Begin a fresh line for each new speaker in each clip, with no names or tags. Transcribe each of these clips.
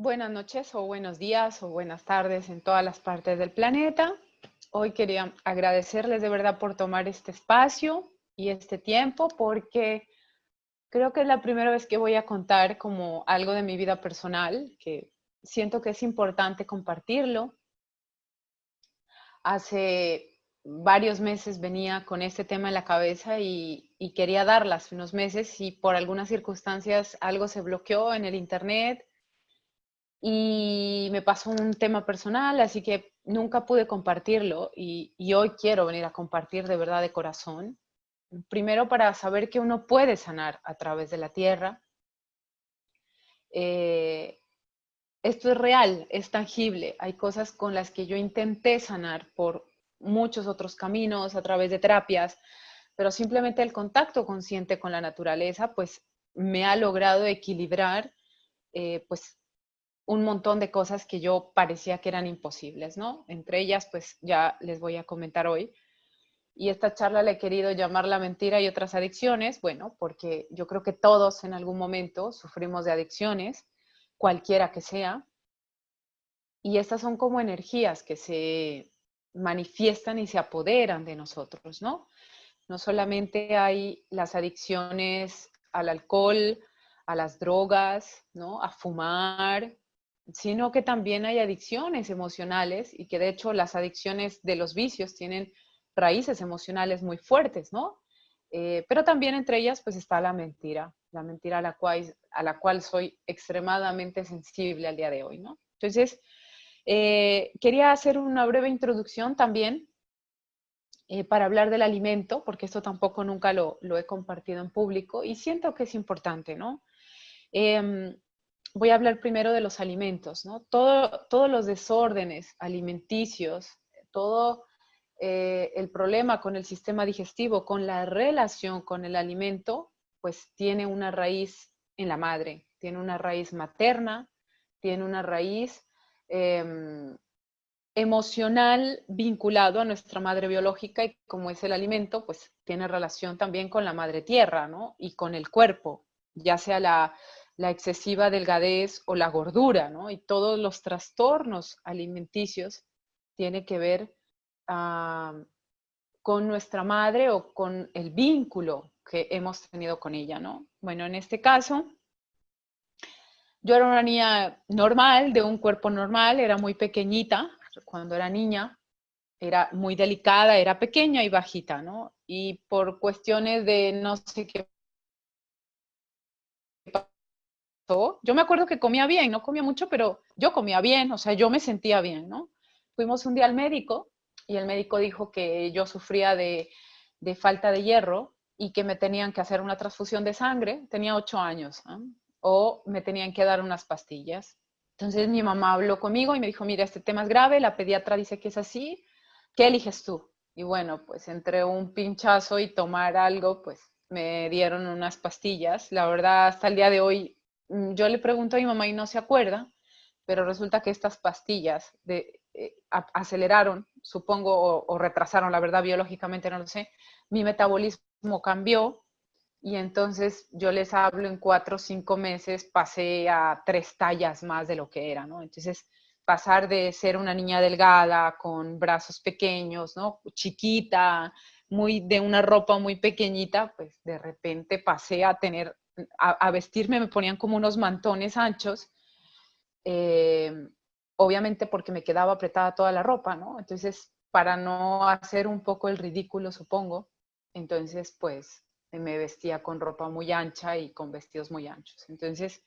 Buenas noches o buenos días o buenas tardes en todas las partes del planeta. Hoy quería agradecerles de verdad por tomar este espacio y este tiempo porque creo que es la primera vez que voy a contar como algo de mi vida personal, que siento que es importante compartirlo. Hace varios meses venía con este tema en la cabeza y quería darlas hace unos meses y por algunas circunstancias algo se bloqueó en el internet y me pasó un tema personal, así que nunca pude compartirlo y hoy quiero venir a compartir de verdad de corazón. Primero para saber que uno puede sanar a través de la tierra. Eh, Esto es real, es tangible. Hay cosas con las que yo intenté sanar por muchos otros caminos, a través de terapias, pero simplemente el contacto consciente con la naturaleza, pues me ha logrado equilibrar, pues un montón de cosas que yo parecía que eran imposibles, ¿no? Entre ellas, pues ya les voy a comentar hoy. Y esta charla le he querido llamar La mentira y otras adicciones, bueno, porque yo creo que todos en algún momento sufrimos de adicciones, cualquiera que sea, y estas son como energías que se manifiestan y se apoderan de nosotros, ¿no? No solamente hay las adicciones al alcohol, a las drogas, ¿no? A fumar, sino que también hay adicciones emocionales y que de hecho las adicciones de los vicios tienen raíces emocionales muy fuertes, ¿no? Pero también entre ellas pues está la mentira a la cual soy extremadamente sensible al día de hoy, ¿no? Entonces, quería hacer una breve introducción también para hablar del alimento, porque esto tampoco nunca lo he compartido en público y siento que es importante, ¿no? Eh, Voy a hablar primero de los alimentos, ¿no? Todos los desórdenes alimenticios, todo el problema con el sistema digestivo, con la relación con el alimento, pues tiene una raíz en la madre, tiene una raíz materna, tiene una raíz eh, emocional vinculado a nuestra madre biológica y como es el alimento, pues tiene relación también con la madre tierra, ¿no? Y con el cuerpo, ya sea la excesiva delgadez o la gordura, ¿no? Y todos los trastornos alimenticios tienen que ver con nuestra madre o con el vínculo que hemos tenido con ella, ¿no? Bueno, en este caso, yo era una niña normal, de un cuerpo normal, era muy pequeñita cuando era niña, era muy delicada, era pequeña y bajita, ¿no? Y por cuestiones de no sé qué pasó, yo me acuerdo que comía bien, no comía mucho, pero yo comía bien, o sea, yo me sentía bien, ¿no? Fuimos un día al médico y el médico dijo que yo sufría de falta de hierro y que me tenían que hacer una transfusión de sangre, tenía 8 años, ¿eh? O me tenían que dar unas pastillas. Entonces mi mamá habló conmigo y me dijo, mira, este tema es grave, la pediatra dice que es así, ¿qué eliges tú? Y bueno, pues entre un pinchazo y tomar algo, pues me dieron unas pastillas. La verdad, hasta el día de hoy, yo le pregunto a mi mamá y no se acuerda, pero resulta que estas pastillas aceleraron, supongo, o retrasaron, la verdad, biológicamente no lo sé, mi metabolismo cambió y entonces yo les hablo en 4 o 5 meses pasé a 3 tallas más de lo que era, ¿no? Entonces pasar de ser una niña delgada con brazos pequeños, ¿no? Chiquita, muy de una ropa muy pequeñita, pues de repente pasé a tener, a vestirme, me ponían como unos mantones anchos, eh, obviamente porque me quedaba apretada toda la ropa, ¿no? Entonces, para no hacer un poco el ridículo, supongo, entonces pues me vestía con ropa muy ancha y con vestidos muy anchos. Entonces,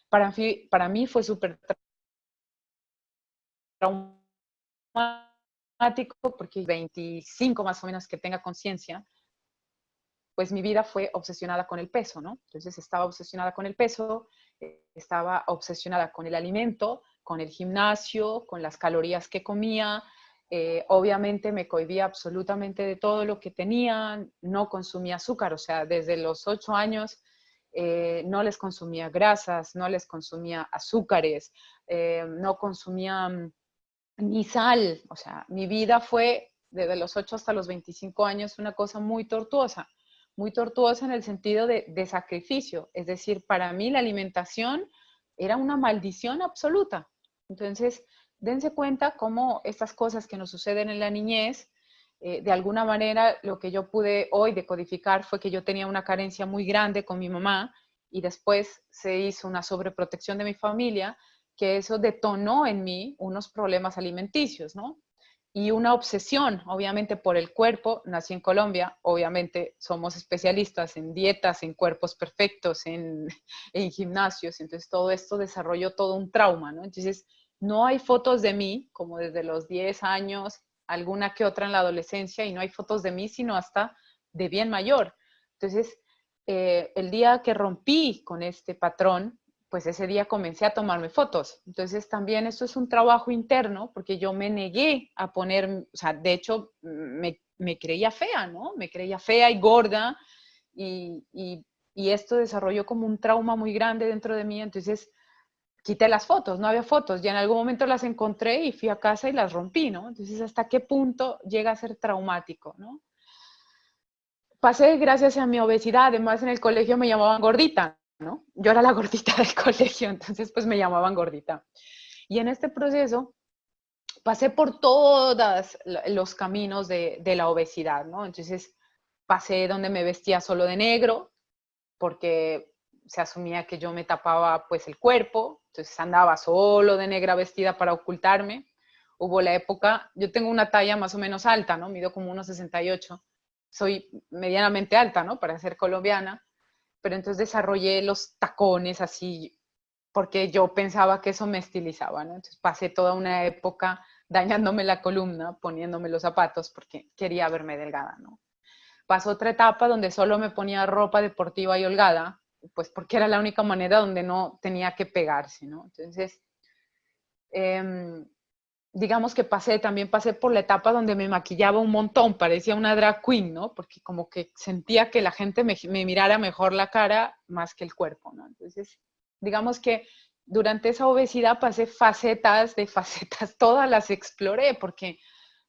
para mí fue súper traumático porque 25 más o menos que tenga conciencia, pues mi vida fue obsesionada con el peso, ¿no? Entonces estaba obsesionada con el peso, estaba obsesionada con el alimento, con el gimnasio, con las calorías que comía. Obviamente me cohibía absolutamente de todo lo que tenía, no consumía azúcar, o sea, desde los 8 años no les consumía grasas, no les consumía azúcares, no consumía ni sal, o sea, mi vida fue desde los 8 hasta los 25 años una cosa muy tortuosa en el sentido de sacrificio, es decir, para mí la alimentación era una maldición absoluta. Entonces, dense cuenta cómo estas cosas que nos suceden en la niñez, de alguna manera lo que yo pude hoy decodificar fue que yo tenía una carencia muy grande con mi mamá y después se hizo una sobreprotección de mi familia, que eso detonó en mí unos problemas alimenticios, ¿no? Y una obsesión, obviamente, por el cuerpo. Nací en Colombia, obviamente somos especialistas en dietas, en cuerpos perfectos, en gimnasios, entonces todo esto desarrolló todo un trauma, ¿no? Entonces, no hay fotos de mí, como desde los 10 años, alguna que otra en la adolescencia, y no hay fotos de mí, sino hasta de bien mayor. Entonces, el día que rompí con este patrón, pues ese día comencé a tomarme fotos. Entonces también esto es un trabajo interno porque yo me negué a poner, o sea, de hecho me creía fea, ¿no? Me creía fea y gorda y esto desarrolló como un trauma muy grande dentro de mí. Entonces quité las fotos, no había fotos, ya en algún momento las encontré y fui a casa y las rompí, ¿no? Entonces, ¿hasta qué punto llega a ser traumático, ¿no? Pasé gracias a mi obesidad, además en el colegio me llamaban gordita, ¿no? Yo era la gordita del colegio, entonces pues me llamaban gordita. Y en este proceso pasé por todos los caminos de la obesidad, ¿no? Entonces pasé donde me vestía solo de negro, porque se asumía que yo me tapaba pues el cuerpo, entonces andaba solo de negra vestida para ocultarme. Hubo la época, yo tengo una talla más o menos alta, ¿no? Mido como 1,68, soy medianamente alta, ¿no? Para ser colombiana, pero entonces desarrollé los tacones así, porque yo pensaba que eso me estilizaba, ¿no? Entonces pasé toda una época dañándome la columna, poniéndome los zapatos, porque quería verme delgada, ¿no? Pasó otra etapa donde solo me ponía ropa deportiva y holgada, pues porque era la única manera donde no tenía que pegarse, ¿no? Entonces, eh, digamos que también pasé por la etapa donde me maquillaba un montón, parecía una drag queen, ¿no? Porque como que sentía que la gente me mirara mejor la cara más que el cuerpo, ¿no? Entonces, digamos que durante esa obesidad pasé facetas de facetas, todas las exploré, porque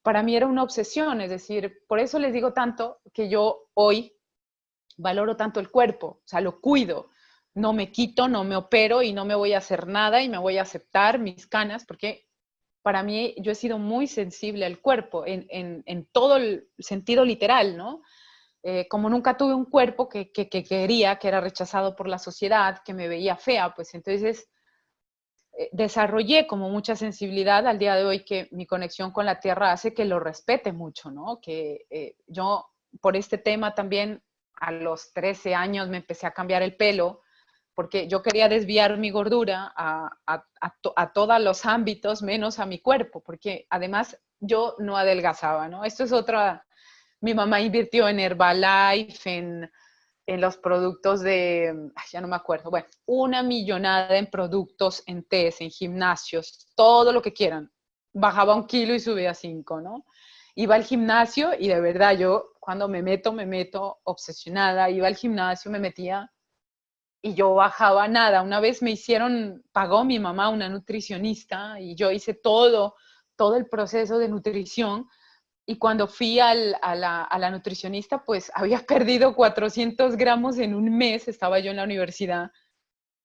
para mí era una obsesión, es decir, por eso les digo tanto que yo hoy valoro tanto el cuerpo, o sea, lo cuido, no me quito, no me opero y no me voy a hacer nada y me voy a aceptar mis canas, porque para mí yo he sido muy sensible al cuerpo en todo el sentido literal, ¿no? Como nunca tuve un cuerpo que quería, que era rechazado por la sociedad, que me veía fea, pues entonces desarrollé como mucha sensibilidad al día de hoy, que mi conexión con la tierra hace que lo respete mucho, ¿no? Que yo por este tema también a los 13 años me empecé a cambiar el pelo porque yo quería desviar mi gordura a todos los ámbitos menos a mi cuerpo, porque además yo no adelgazaba, ¿no? Esto es otra, mi mamá invirtió en Herbalife, en los productos de, ya no me acuerdo, bueno, una millonada en productos, en tés, en gimnasios, todo lo que quieran. Bajaba 1 kilo y subía 5, ¿no? Iba al gimnasio y de verdad yo cuando me meto obsesionada, iba al gimnasio, me metía y yo bajaba nada. Una vez me hicieron, pagó mi mamá una nutricionista y yo hice todo el proceso de nutrición y cuando fui a la nutricionista, pues había perdido 400 gramos en un mes, estaba yo en la universidad,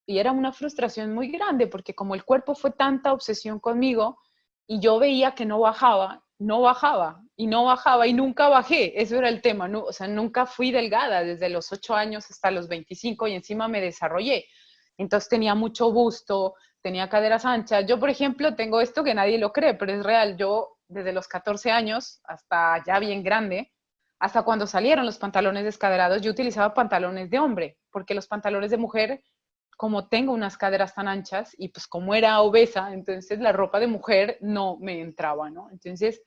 y era una frustración muy grande, porque como el cuerpo fue tanta obsesión conmigo, y yo veía que no bajaba, no bajaba, y no bajaba, y nunca bajé, eso era el tema, ¿no? O sea, nunca fui delgada desde los 8 años hasta los 25, y encima me desarrollé. Entonces tenía mucho busto, tenía caderas anchas. Yo, por ejemplo, tengo esto que nadie lo cree, pero es real. Yo, desde los 14 años hasta ya bien grande, hasta cuando salieron los pantalones descaderados, yo utilizaba pantalones de hombre, porque los pantalones de mujer, como tengo unas caderas tan anchas y pues como era obesa, entonces la ropa de mujer no me entraba, ¿no? Entonces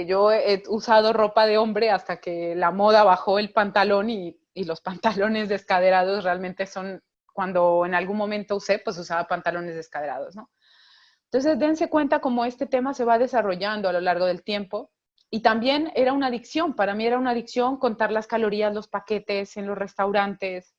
yo he usado ropa de hombre hasta que la moda bajó el pantalón y los pantalones descaderados realmente son, cuando en algún momento usé, pues usaba pantalones descaderados, ¿no? Entonces dense cuenta cómo este tema se va desarrollando a lo largo del tiempo. Y también era una adicción, para mí era una adicción contar las calorías, los paquetes en los restaurantes,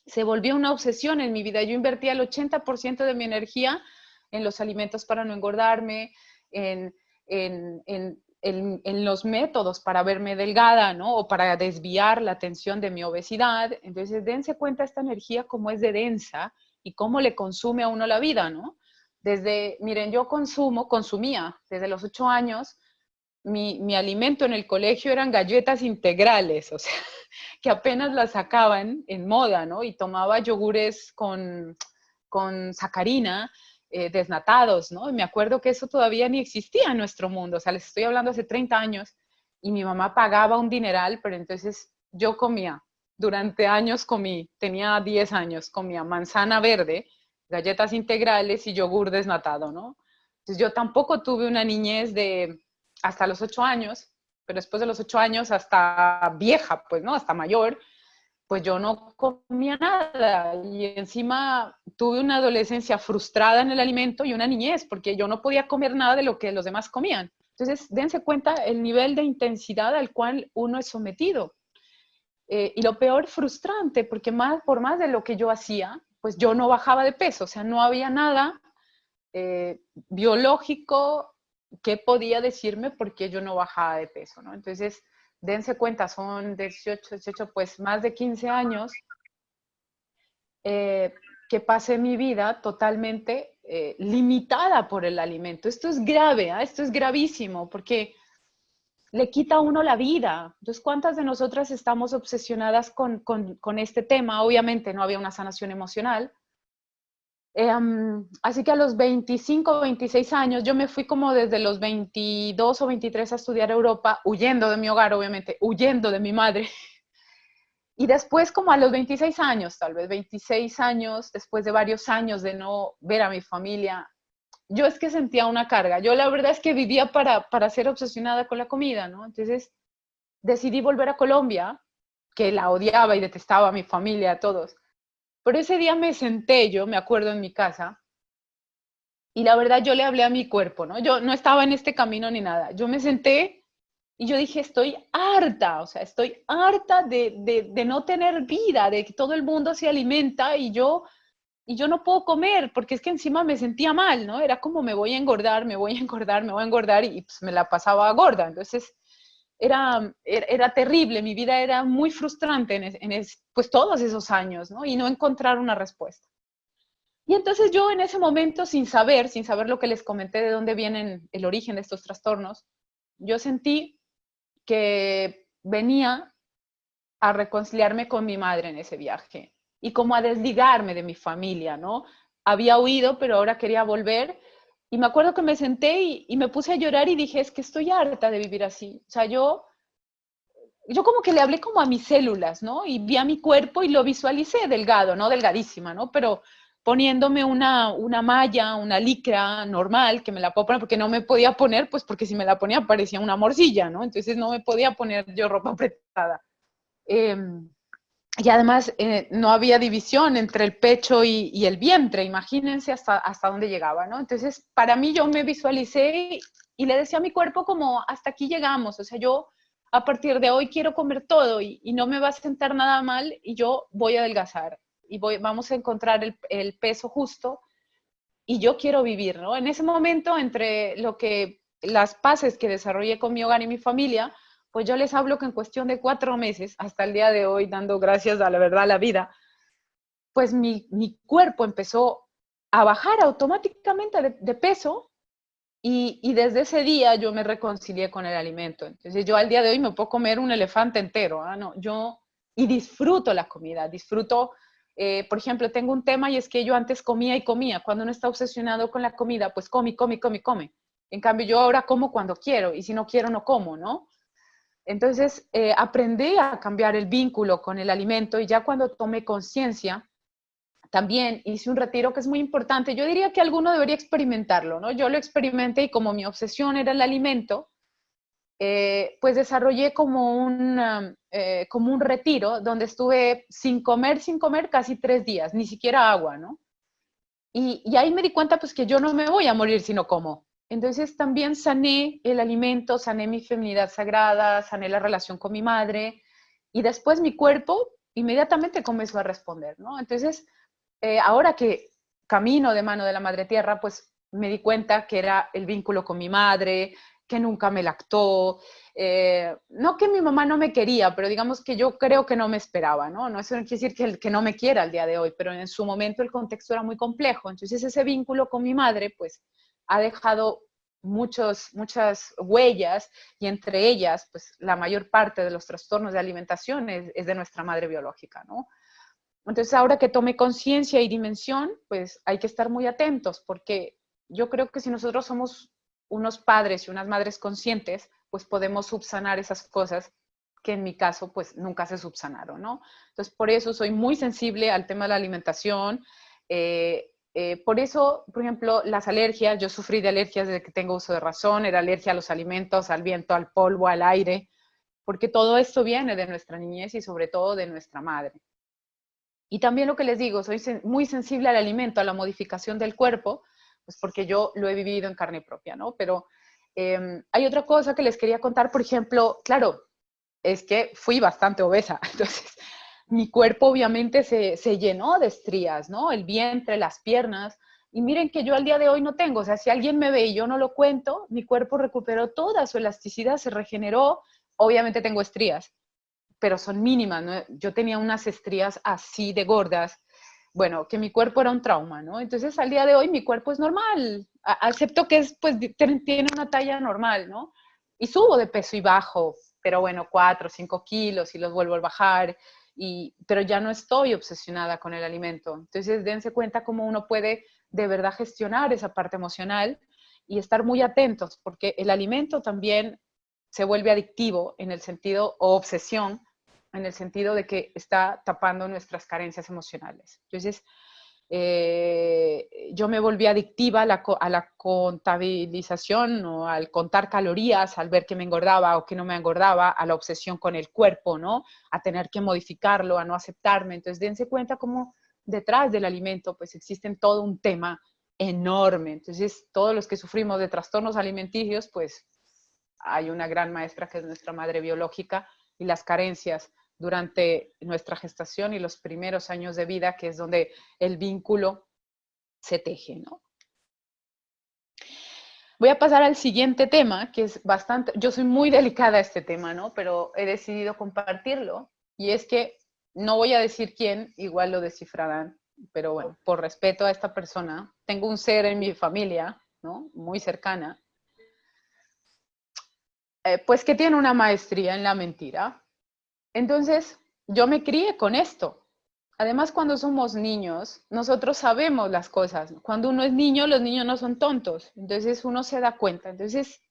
se volvió una obsesión en mi vida. Yo invertía el 80% de mi energía en los alimentos para no engordarme, en, en los métodos para verme delgada, ¿no? O para desviar la atención de mi obesidad. Entonces, dense cuenta esta energía como es de densa y cómo le consume a uno la vida, ¿no? Miren, yo consumía desde los 8 años, mi alimento en el colegio eran galletas integrales, o sea, que apenas las sacaban en moda, ¿no? Y tomaba yogures con sacarina, desnatados, ¿no? Y me acuerdo que eso todavía ni existía en nuestro mundo, o sea, les estoy hablando hace 30 años, y mi mamá pagaba un dineral, pero entonces yo comía, durante años comí, tenía 10 años, comía manzana verde, galletas integrales y yogur desnatado, ¿no? Entonces yo tampoco tuve una niñez de hasta los 8 años, pero después de los 8 años hasta vieja, pues, ¿no? Hasta mayor, pues yo no comía nada y encima tuve una adolescencia frustrada en el alimento y una niñez, porque yo no podía comer nada de lo que los demás comían. Entonces, dense cuenta el nivel de intensidad al cual uno es sometido. Y lo peor, frustrante, porque por más de lo que yo hacía, pues yo no bajaba de peso, o sea, no había nada biológico que podía decirme por qué yo no bajaba de peso, ¿no? Entonces, dense cuenta, son 18, pues más de 15 años que pasé mi vida totalmente limitada por el alimento. Esto es grave, ¿eh? Esto es gravísimo, porque le quita a uno la vida. Entonces, ¿cuántas de nosotras estamos obsesionadas con este tema? Obviamente no había una sanación emocional. Así que a los 25, 26 años, yo me fui como desde los 22 o 23 a estudiar a Europa, huyendo de mi hogar, obviamente, huyendo de mi madre. Y después, como a los 26 años, tal vez 26 años, después de varios años de no ver a mi familia, yo es que sentía una carga. Yo la verdad es que vivía para ser obsesionada con la comida, ¿no? Entonces decidí volver a Colombia, que la odiaba y detestaba a mi familia, a todos. Pero ese día me senté, yo me acuerdo en mi casa, y la verdad yo le hablé a mi cuerpo, ¿no? Yo no estaba en este camino ni nada. Yo me senté y yo dije, estoy harta, o sea, estoy harta de no tener vida, de que todo el mundo se alimenta y yo no puedo comer, porque es que encima me sentía mal, ¿no? Era como me voy a engordar, me voy a engordar, me voy a engordar y pues me la pasaba gorda. Entonces era terrible, mi vida era muy frustrante pues todos esos años, ¿no? Y no encontrar una respuesta. Y entonces yo en ese momento, sin saber lo que les comenté de dónde vienen el origen de estos trastornos, yo sentí que venía a reconciliarme con mi madre en ese viaje y como a desligarme de mi familia, ¿no? Había huido, pero ahora quería volver. Y me acuerdo que me senté y me puse a llorar y dije, es que estoy harta de vivir así. O sea, yo como que le hablé como a mis células, ¿no? Y vi a mi cuerpo y lo visualicé delgado, ¿no? Delgadísima, ¿no? Pero poniéndome una malla, una licra normal, que me la puedo poner, porque no me podía poner, pues porque si me la ponía parecía una morcilla, ¿no? Entonces no me podía poner yo ropa apretada. Eh, y además no había división entre el pecho y el vientre, imagínense hasta dónde llegaba, ¿no? Entonces, para mí yo me visualicé y le decía a mi cuerpo como, hasta aquí llegamos, o sea, yo a partir de hoy quiero comer todo y no me va a sentar nada mal y yo voy a adelgazar y vamos a encontrar el peso justo y yo quiero vivir, ¿no? En ese momento, entre las paces que desarrollé con mi hogar y mi familia, pues yo les hablo que en cuestión de 4 meses, hasta el día de hoy, dando gracias a la verdad a la vida, pues mi cuerpo empezó a bajar automáticamente de peso y desde ese día yo me reconcilié con el alimento. Entonces yo al día de hoy me puedo comer un elefante entero, ¿ah? No, y disfruto la comida, disfruto, por ejemplo, tengo un tema y es que yo antes comía y comía. Cuando uno está obsesionado con la comida, pues come, come, come, come. En cambio, yo ahora como cuando quiero y si no quiero, no como, ¿no? Entonces, aprendí a cambiar el vínculo con el alimento y ya cuando tomé conciencia, también hice un retiro que es muy importante. Yo diría que alguno debería experimentarlo, ¿no? Yo lo experimenté y como mi obsesión era el alimento, pues desarrollé como un retiro donde estuve sin comer casi 3 días, ni siquiera agua, ¿no? Y ahí me di cuenta pues que yo no me voy a morir si no como. Entonces también sané el alimento, sané mi feminidad sagrada, sané la relación con mi madre y después mi cuerpo inmediatamente comenzó a responder, ¿no? Entonces, ahora que camino de mano de la madre tierra, pues me di cuenta que era el vínculo con mi madre, que nunca me lactó, no que mi mamá no me quería, pero digamos que yo creo que no me esperaba, ¿no? No eso no quiere decir que no me quiera al día de hoy, pero en su momento el contexto era muy complejo. Entonces ese vínculo con mi madre, pues, ha dejado muchas huellas y entre ellas, pues, la mayor parte de los trastornos de alimentación es de nuestra madre biológica, ¿no? Entonces ahora que tome conciencia y dimensión, pues hay que estar muy atentos porque yo creo que si nosotros somos unos padres y unas madres conscientes, pues podemos subsanar esas cosas que en mi caso pues nunca se subsanaron, ¿no? Entonces por eso soy muy sensible al tema de la alimentación. Por eso, por ejemplo, las alergias, yo sufrí de alergias desde que tengo uso de razón, era alergia a los alimentos, al viento, al polvo, al aire, porque todo esto viene de nuestra niñez y sobre todo de nuestra madre. Y también lo que les digo, soy muy sensible al alimento, a la modificación del cuerpo, pues porque yo lo he vivido en carne propia, ¿no? Pero hay otra cosa que les quería contar, por ejemplo, claro, es que fui bastante obesa, entonces mi cuerpo obviamente se llenó de estrías, ¿no? El vientre, las piernas, y miren que yo al día de hoy no tengo, o sea, si alguien me ve y yo no lo cuento, mi cuerpo recuperó toda su elasticidad, se regeneró, obviamente tengo estrías, pero son mínimas, ¿no? Yo tenía unas estrías así de gordas, bueno, que mi cuerpo era un trauma, ¿no? Entonces al día de hoy mi cuerpo es normal, acepto que es, pues, tiene una talla normal, ¿no? Y subo de peso y bajo, pero bueno, 4 o 5 kilos y los vuelvo a bajar, pero ya no estoy obsesionada con el alimento. Entonces dense cuenta cómo uno puede de verdad gestionar esa parte emocional y estar muy atentos, porque el alimento también se vuelve adictivo en el sentido, o obsesión, en el sentido de que está tapando nuestras carencias emocionales. Entonces, yo me volví adictiva a la contabilización o al contar calorías, al ver que me engordaba o que no me engordaba, a la obsesión con el cuerpo, ¿no? A tener que modificarlo, a no aceptarme. Entonces, dense cuenta cómo detrás del alimento, pues existen todo un tema enorme. Entonces, todos los que sufrimos de trastornos alimenticios, pues hay una gran maestra que es nuestra madre biológica y las carencias durante nuestra gestación y los primeros años de vida, que es donde el vínculo se teje, ¿no? Voy a pasar al siguiente tema, que es bastante, yo soy muy delicada a este tema, ¿no? Pero he decidido compartirlo y es que no voy a decir quién, igual lo descifrarán, pero bueno, por respeto a esta persona, tengo un ser en mi familia, ¿no? Muy cercana, pues que tiene una maestría en la mentira. Entonces, yo me crié con esto. Además, cuando somos niños, nosotros sabemos las cosas. Cuando uno es niño, los niños no son tontos. Entonces, uno se da cuenta. Entonces,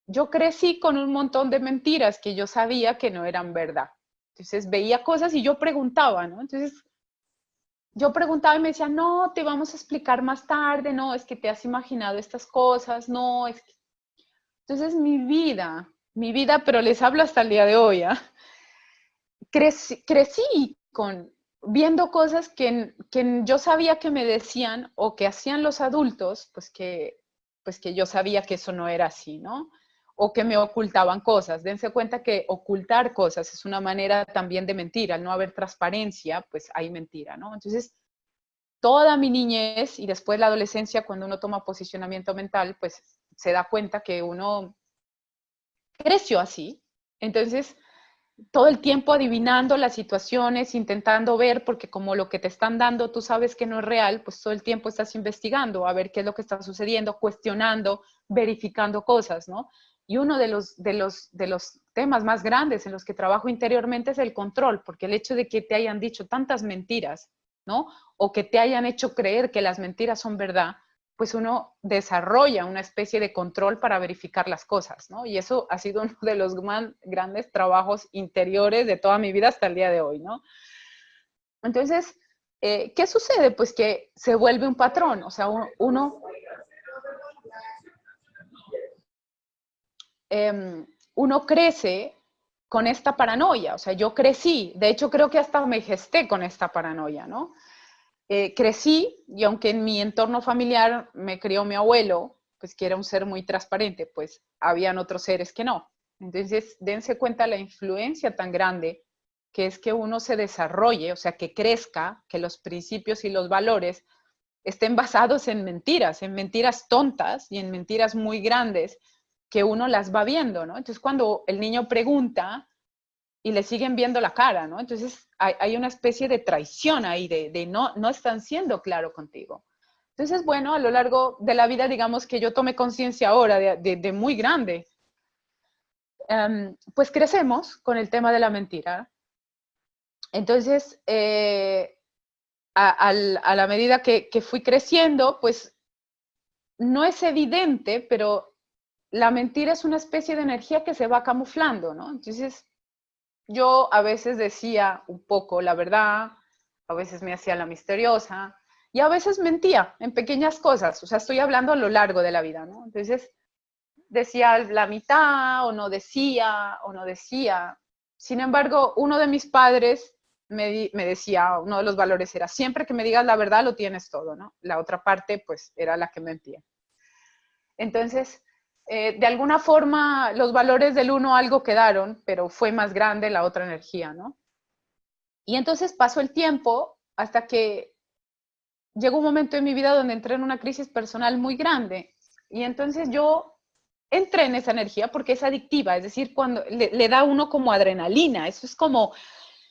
yo crecí con un montón de mentiras que yo sabía que no eran verdad. Entonces, veía cosas y yo preguntaba, ¿no? Entonces, yo preguntaba y me decía, no, te vamos a explicar más tarde, no, es que te has imaginado estas cosas, no, es que... Entonces, mi vida, pero les hablo hasta el día de hoy, ¿eh? Crecí con viendo cosas que yo sabía que me decían o que hacían los adultos, pues que yo sabía que eso no era así, ¿no? O que me ocultaban cosas. Dense cuenta que ocultar cosas es una manera también de mentir. Al no haber transparencia, pues hay mentira, ¿no? Entonces, toda mi niñez y después la adolescencia, cuando uno toma posicionamiento mental, pues se da cuenta que uno creció así. Entonces, todo el tiempo adivinando las situaciones, intentando ver, porque como lo que te están dando tú sabes que no es real, pues todo el tiempo estás investigando a ver qué es lo que está sucediendo, cuestionando, verificando cosas, ¿no? Y uno de los temas más grandes en los que trabajo interiormente es el control, porque el hecho de que te hayan dicho tantas mentiras, ¿no? O que te hayan hecho creer que las mentiras son verdad, pues uno desarrolla una especie de control para verificar las cosas, ¿no? Y eso ha sido uno de los más grandes trabajos interiores de toda mi vida hasta el día de hoy, ¿no? Entonces, ¿qué sucede? Pues que se vuelve un patrón, o sea, uno crece con esta paranoia, o sea, yo crecí, de hecho creo que hasta me gesté con esta paranoia, ¿no? Crecí y aunque en mi entorno familiar me crió mi abuelo, pues que era un ser muy transparente, pues habían otros seres que no. Entonces, dense cuenta la influencia tan grande que es que uno se desarrolle, o sea, que crezca, que los principios y los valores estén basados en mentiras tontas y en mentiras muy grandes que uno las va viendo, ¿no? Entonces, cuando el niño pregunta y le siguen viendo la cara, ¿no? Entonces, hay una especie de traición ahí, de no están siendo claro contigo. Entonces, bueno, a lo largo de la vida, digamos que yo tomé conciencia ahora de muy grande, pues crecemos con el tema de la mentira. Entonces, a la medida que fui creciendo, pues no es evidente, pero la mentira es una especie de energía que se va camuflando, ¿no? Entonces, yo a veces decía un poco la verdad, a veces me hacía la misteriosa y a veces mentía en pequeñas cosas, o sea, estoy hablando a lo largo de la vida, ¿no? Entonces, decía la mitad o no decía. Sin embargo, uno de mis padres me decía, uno de los valores era, siempre que me digas la verdad lo tienes todo, ¿no? La otra parte, pues, era la que mentía. Entonces, de alguna forma, los valores del uno algo quedaron, pero fue más grande la otra energía, ¿no? Y entonces pasó el tiempo hasta que llegó un momento en mi vida donde entré en una crisis personal muy grande. Y entonces yo entré en esa energía porque es adictiva, es decir, cuando le da a uno como adrenalina, eso es como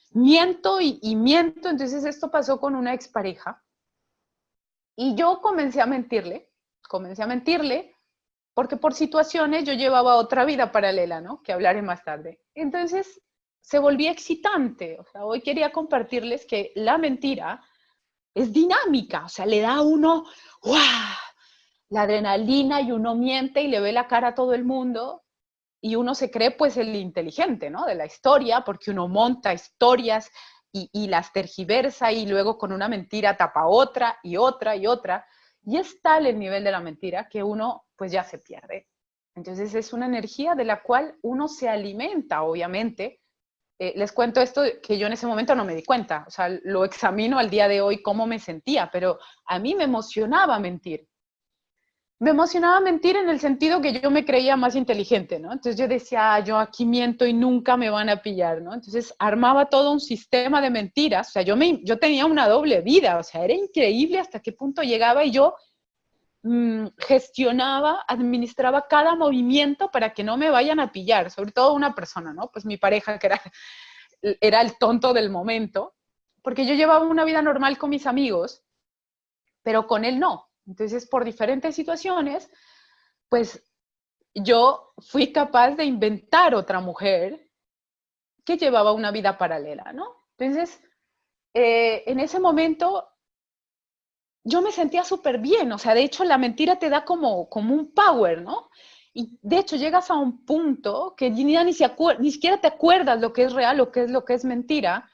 miento y miento. Entonces esto pasó con una expareja y yo comencé a mentirle porque por situaciones yo llevaba otra vida paralela, ¿no? Que hablaré más tarde. Entonces se volvía excitante, o sea, hoy quería compartirles que la mentira es dinámica, o sea, le da a uno, ¡guau! La adrenalina y uno miente y le ve la cara a todo el mundo y uno se cree pues el inteligente, ¿no? De la historia, porque uno monta historias y las tergiversa y luego con una mentira tapa otra y otra y otra. Y es tal el nivel de la mentira que uno pues ya se pierde. Entonces es una energía de la cual uno se alimenta, obviamente. Les cuento esto que yo en ese momento no me di cuenta, o sea, lo examino al día de hoy cómo me sentía, pero a mí me emocionaba mentir. Me emocionaba mentir en el sentido que yo me creía más inteligente, ¿no? Entonces yo decía, yo aquí miento y nunca me van a pillar, ¿no? Entonces armaba todo un sistema de mentiras, o sea, yo tenía una doble vida, o sea, era increíble hasta qué punto llegaba y yo gestionaba, administraba cada movimiento para que no me vayan a pillar, sobre todo una persona, ¿no? Pues mi pareja, que era el tonto del momento, porque yo llevaba una vida normal con mis amigos, pero con él no. Entonces, por diferentes situaciones, pues yo fui capaz de inventar otra mujer que llevaba una vida paralela, ¿no? Entonces, en ese momento yo me sentía súper bien, o sea, de hecho la mentira te da como un power, ¿no? Y de hecho llegas a un punto que ni siquiera te acuerdas lo que es real, lo que es mentira,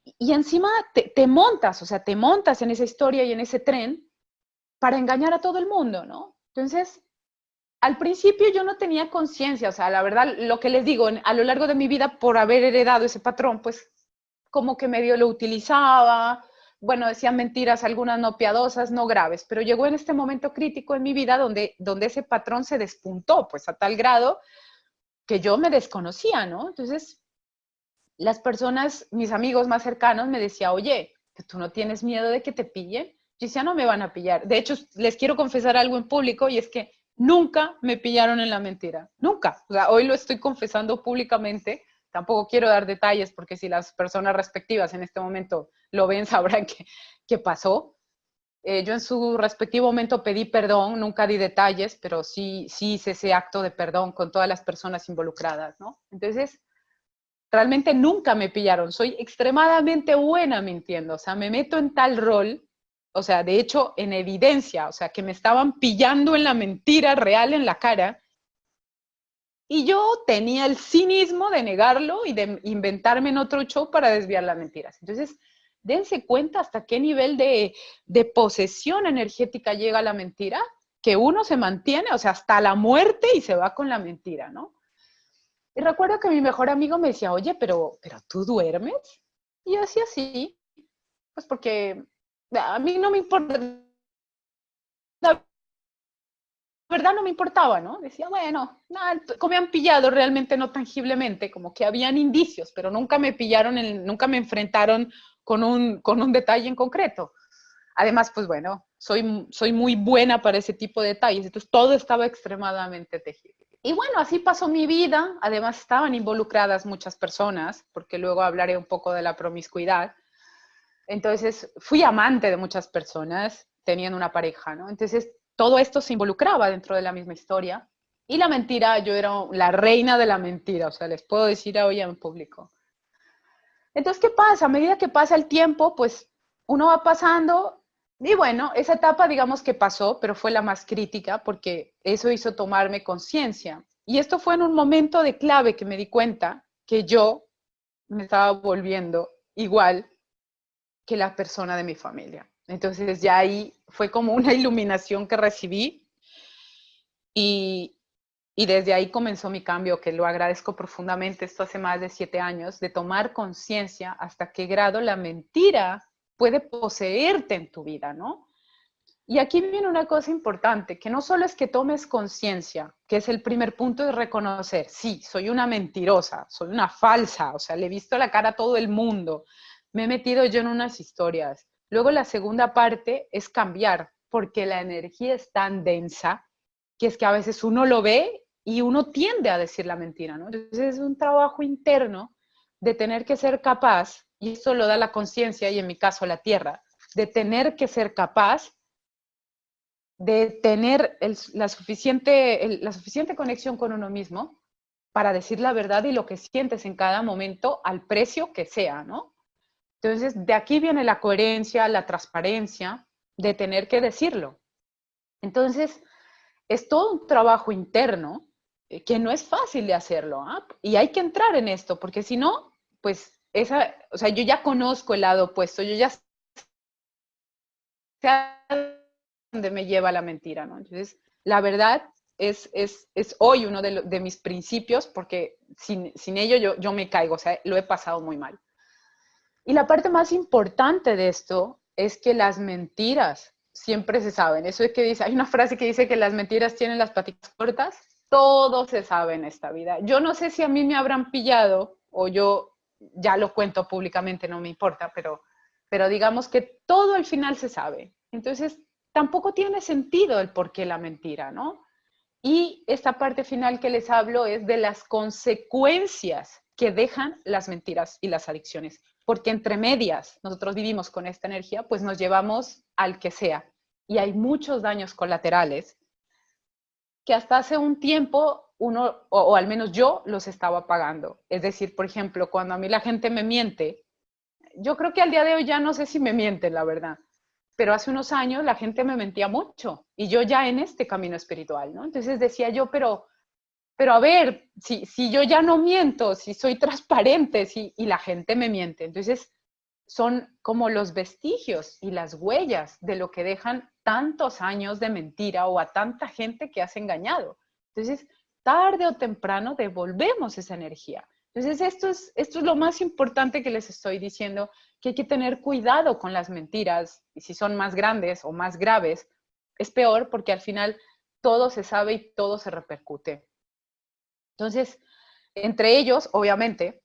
y encima te montas, o sea, te montas en esa historia y en ese tren para engañar a todo el mundo, ¿no? Entonces, al principio yo no tenía conciencia, o sea, la verdad, lo que les digo, a lo largo de mi vida, por haber heredado ese patrón, pues como que medio lo utilizaba, bueno, decía mentiras, algunas no piadosas, no graves, pero llegó en este momento crítico en mi vida donde ese patrón se despuntó, pues a tal grado que yo me desconocía, ¿no? Entonces, las personas, mis amigos más cercanos me decían, oye, ¿tú no tienes miedo de que te pillen? Yo decía, no me van a pillar. De hecho, les quiero confesar algo en público y es que nunca me pillaron en la mentira. Nunca. O sea, hoy lo estoy confesando públicamente. Tampoco quiero dar detalles porque si las personas respectivas en este momento lo ven, sabrán qué pasó. Yo en su respectivo momento pedí perdón, nunca di detalles, pero sí hice ese acto de perdón con todas las personas involucradas, ¿no? Entonces, realmente nunca me pillaron. Soy extremadamente buena mintiendo. O sea, me meto en tal rol, o sea, de hecho, en evidencia, o sea, que me estaban pillando en la mentira real en la cara. Y yo tenía el cinismo de negarlo y de inventarme en otro show para desviar las mentiras. Entonces, dense cuenta hasta qué nivel de posesión energética llega la mentira, que uno se mantiene, o sea, hasta la muerte y se va con la mentira, ¿no? Y recuerdo que mi mejor amigo me decía, oye, pero ¿tú duermes? Y yo decía, sí, pues porque a mí no me importa, la verdad no me importaba, ¿no? Decía, bueno, nada, como me han pillado realmente no tangiblemente, como que habían indicios, pero nunca me pillaron, nunca me enfrentaron con un detalle en concreto. Además, pues bueno, soy muy buena para ese tipo de detalles, entonces todo estaba extremadamente tejido. Y bueno, así pasó mi vida, además estaban involucradas muchas personas, porque luego hablaré un poco de la promiscuidad. Entonces, fui amante de muchas personas, teniendo una pareja, ¿no? Entonces, todo esto se involucraba dentro de la misma historia. Y la mentira, yo era la reina de la mentira, o sea, les puedo decir hoy en público. Entonces, ¿qué pasa? A medida que pasa el tiempo, pues uno va pasando y bueno, esa etapa digamos que pasó, pero fue la más crítica porque eso hizo tomarme conciencia. Y esto fue en un momento de clave que me di cuenta que yo me estaba volviendo igual que la persona de mi familia. Entonces ya ahí fue como una iluminación que recibí y, y desde ahí comenzó mi cambio, que lo agradezco profundamente, esto hace más de 7 años, de tomar conciencia hasta qué grado la mentira puede poseerte en tu vida, ¿no? Y aquí viene una cosa importante, que no solo es que tomes conciencia, que es el primer punto de reconocer, sí, soy una mentirosa, soy una falsa, o sea, le he visto la cara a todo el mundo, me he metido yo en unas historias. Luego la segunda parte es cambiar, porque la energía es tan densa que es que a veces uno lo ve y uno tiende a decir la mentira, ¿no? Entonces es un trabajo interno de tener que ser capaz, y esto lo da la conciencia y en mi caso la tierra, de tener que ser capaz de tener la suficiente conexión con uno mismo para decir la verdad y lo que sientes en cada momento al precio que sea, ¿no? Entonces, de aquí viene la coherencia, la transparencia de tener que decirlo. Entonces, es todo un trabajo interno que no es fácil de hacerlo, ¿ah? Y hay que entrar en esto, porque si no, pues o sea, yo ya conozco el lado opuesto, yo ya sé dónde me lleva la mentira, ¿no? Entonces, la verdad es hoy uno de mis principios, porque sin ello yo me caigo, o sea, lo he pasado muy mal. Y la parte más importante de esto es que las mentiras siempre se saben. Eso es que dice, hay una frase que dice que las mentiras tienen las patitas cortas. Todo se sabe en esta vida. Yo no sé si a mí me habrán pillado o yo ya lo cuento públicamente, no me importa, pero digamos que todo al final se sabe. Entonces, tampoco tiene sentido el por qué la mentira, ¿no? Y esta parte final que les hablo es de las consecuencias que dejan las mentiras y las adicciones. Porque entre medias nosotros vivimos con esta energía, pues nos llevamos al que sea. Y hay muchos daños colaterales que hasta hace un tiempo uno, o al menos yo, los estaba pagando. Es decir, por ejemplo, cuando a mí la gente me miente, yo creo que al día de hoy ya no sé si me mienten, la verdad, pero hace unos años la gente me mentía mucho y yo ya en este camino espiritual, ¿no? Entonces decía yo, pero a ver, si yo ya no miento, si soy transparente, y la gente me miente, entonces son como los vestigios y las huellas de lo que dejan tantos años de mentira o a tanta gente que has engañado. Entonces, tarde o temprano devolvemos esa energía. Entonces, esto es lo más importante que les estoy diciendo, que hay que tener cuidado con las mentiras, y si son más grandes o más graves, es peor porque al final todo se sabe y todo se repercute. Entonces, entre ellos, obviamente,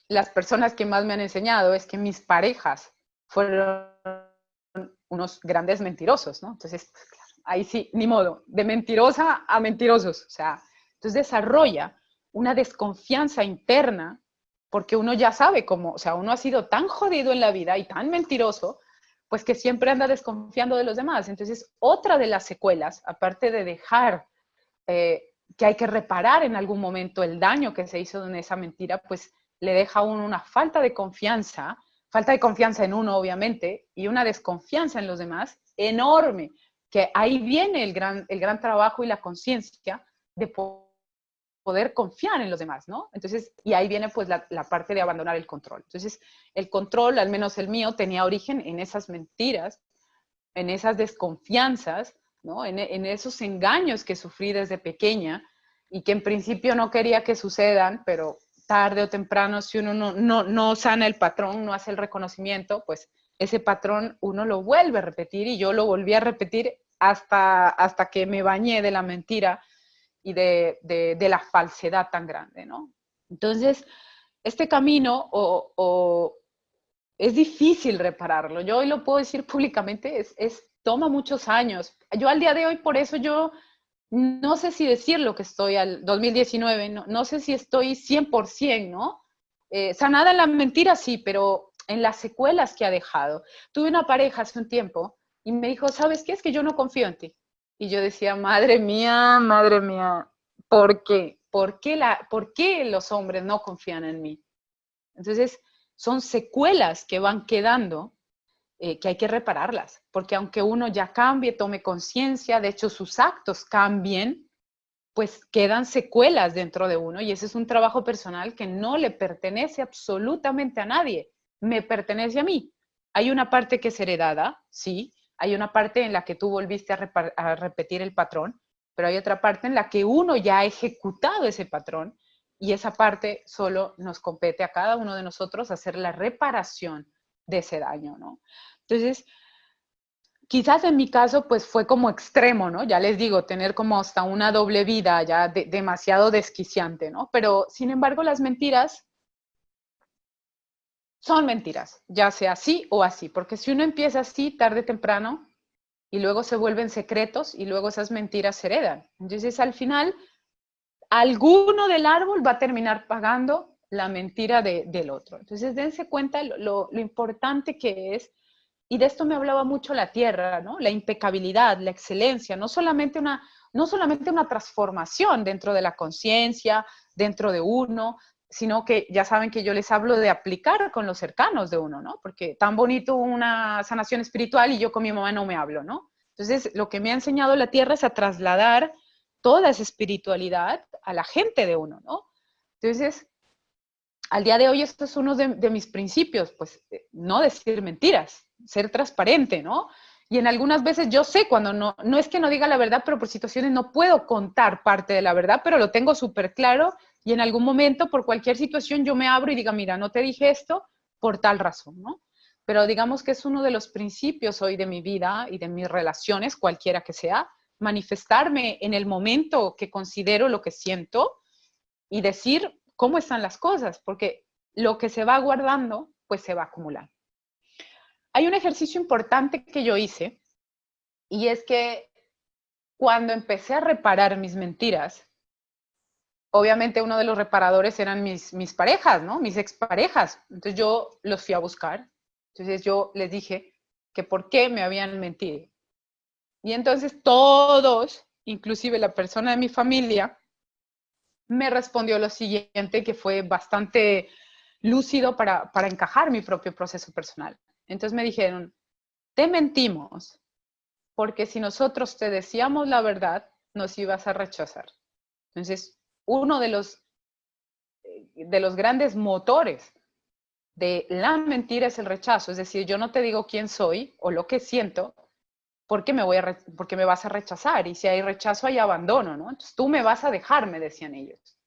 las personas que más me han enseñado es que mis parejas fueron unos grandes mentirosos, ¿no? Entonces, pues, claro, ahí sí, ni modo, de mentirosa a mentirosos, o sea, entonces desarrolla una desconfianza interna porque uno ya sabe cómo, o sea, uno ha sido tan jodido en la vida y tan mentiroso, pues que siempre anda desconfiando de los demás. Entonces, otra de las secuelas, aparte de dejar que hay que reparar en algún momento el daño que se hizo en esa mentira, pues le deja a uno una falta de confianza en uno, obviamente, y una desconfianza en los demás enorme, que ahí viene el gran trabajo y la conciencia de poder confiar en los demás, ¿no? Entonces, y ahí viene pues la parte de abandonar el control. Entonces, el control, al menos el mío, tenía origen en esas mentiras, en esas desconfianzas, ¿no? En esos engaños que sufrí desde pequeña y que en principio no quería que sucedan, pero tarde o temprano, si uno no sana el patrón, no hace el reconocimiento, pues ese patrón uno lo vuelve a repetir y yo lo volví a repetir hasta que me bañé de la mentira y de la falsedad tan grande, ¿no? Entonces, este camino es difícil repararlo. Yo hoy lo puedo decir públicamente, toma muchos años. Yo al día de hoy, por eso yo no sé si decir lo que estoy al 2019, no sé si estoy 100%, ¿no? Sanada en la mentira, sí, pero en las secuelas que ha dejado. Tuve una pareja hace un tiempo y me dijo, ¿sabes qué? Es que yo no confío en ti. Y yo decía, madre mía, ¿por qué? ¿Por qué los hombres no confían en mí? Entonces, son secuelas que van quedando, que hay que repararlas, porque aunque uno ya cambie, tome conciencia, de hecho sus actos cambien, pues quedan secuelas dentro de uno y ese es un trabajo personal que no le pertenece absolutamente a nadie, me pertenece a mí. Hay una parte que es heredada, sí, hay una parte en la que tú volviste a repetir el patrón, pero hay otra parte en la que uno ya ha ejecutado ese patrón y esa parte solo nos compete a cada uno de nosotros hacer la reparación de ese daño, ¿no? Entonces, quizás en mi caso, pues fue como extremo, ¿no? Ya les digo, tener como hasta una doble vida ya demasiado desquiciante, ¿no? Pero, sin embargo, las mentiras son mentiras, ya sea así o así, porque si uno empieza así, tarde o temprano, y luego se vuelven secretos y luego esas mentiras se heredan. Entonces, al final, alguno del árbol va a terminar pagando la mentira del otro. Entonces, dense cuenta lo importante que es. Y de esto me hablaba mucho la tierra, ¿no? La impecabilidad, la excelencia, no solamente una transformación dentro de la conciencia, dentro de uno, sino que ya saben que yo les hablo de aplicar con los cercanos de uno, ¿no? Porque tan bonito una sanación espiritual y yo con mi mamá no me hablo, ¿no? Entonces, lo que me ha enseñado la tierra es a trasladar toda esa espiritualidad a la gente de uno, ¿no? Entonces, al día de hoy esto es uno de mis principios, pues no decir mentiras, ser transparente, ¿no? Y en algunas veces yo sé cuando no es que no diga la verdad, pero por situaciones no puedo contar parte de la verdad, pero lo tengo súper claro y en algún momento por cualquier situación yo me abro y diga, mira, no te dije esto por tal razón, ¿no? Pero digamos que es uno de los principios hoy de mi vida y de mis relaciones, cualquiera que sea, manifestarme en el momento que considero lo que siento y decir cómo están las cosas, porque lo que se va guardando, pues se va acumulando. Hay un ejercicio importante que yo hice y es que cuando empecé a reparar mis mentiras, obviamente uno de los reparadores eran mis parejas, ¿no? Mis exparejas. Entonces yo los fui a buscar. Entonces yo les dije que por qué me habían mentido. Y entonces todos, inclusive la persona de mi familia, me respondió lo siguiente, que fue bastante lúcido para encajar mi propio proceso personal. Entonces me dijeron, te mentimos, porque si nosotros te decíamos la verdad, nos ibas a rechazar. Entonces, uno de los grandes motores de la mentira es el rechazo, es decir, yo no te digo quién soy o lo que siento, porque porque me vas a rechazar, y si hay rechazo hay abandono, ¿no? Entonces tú me vas a dejar, me decían ellos.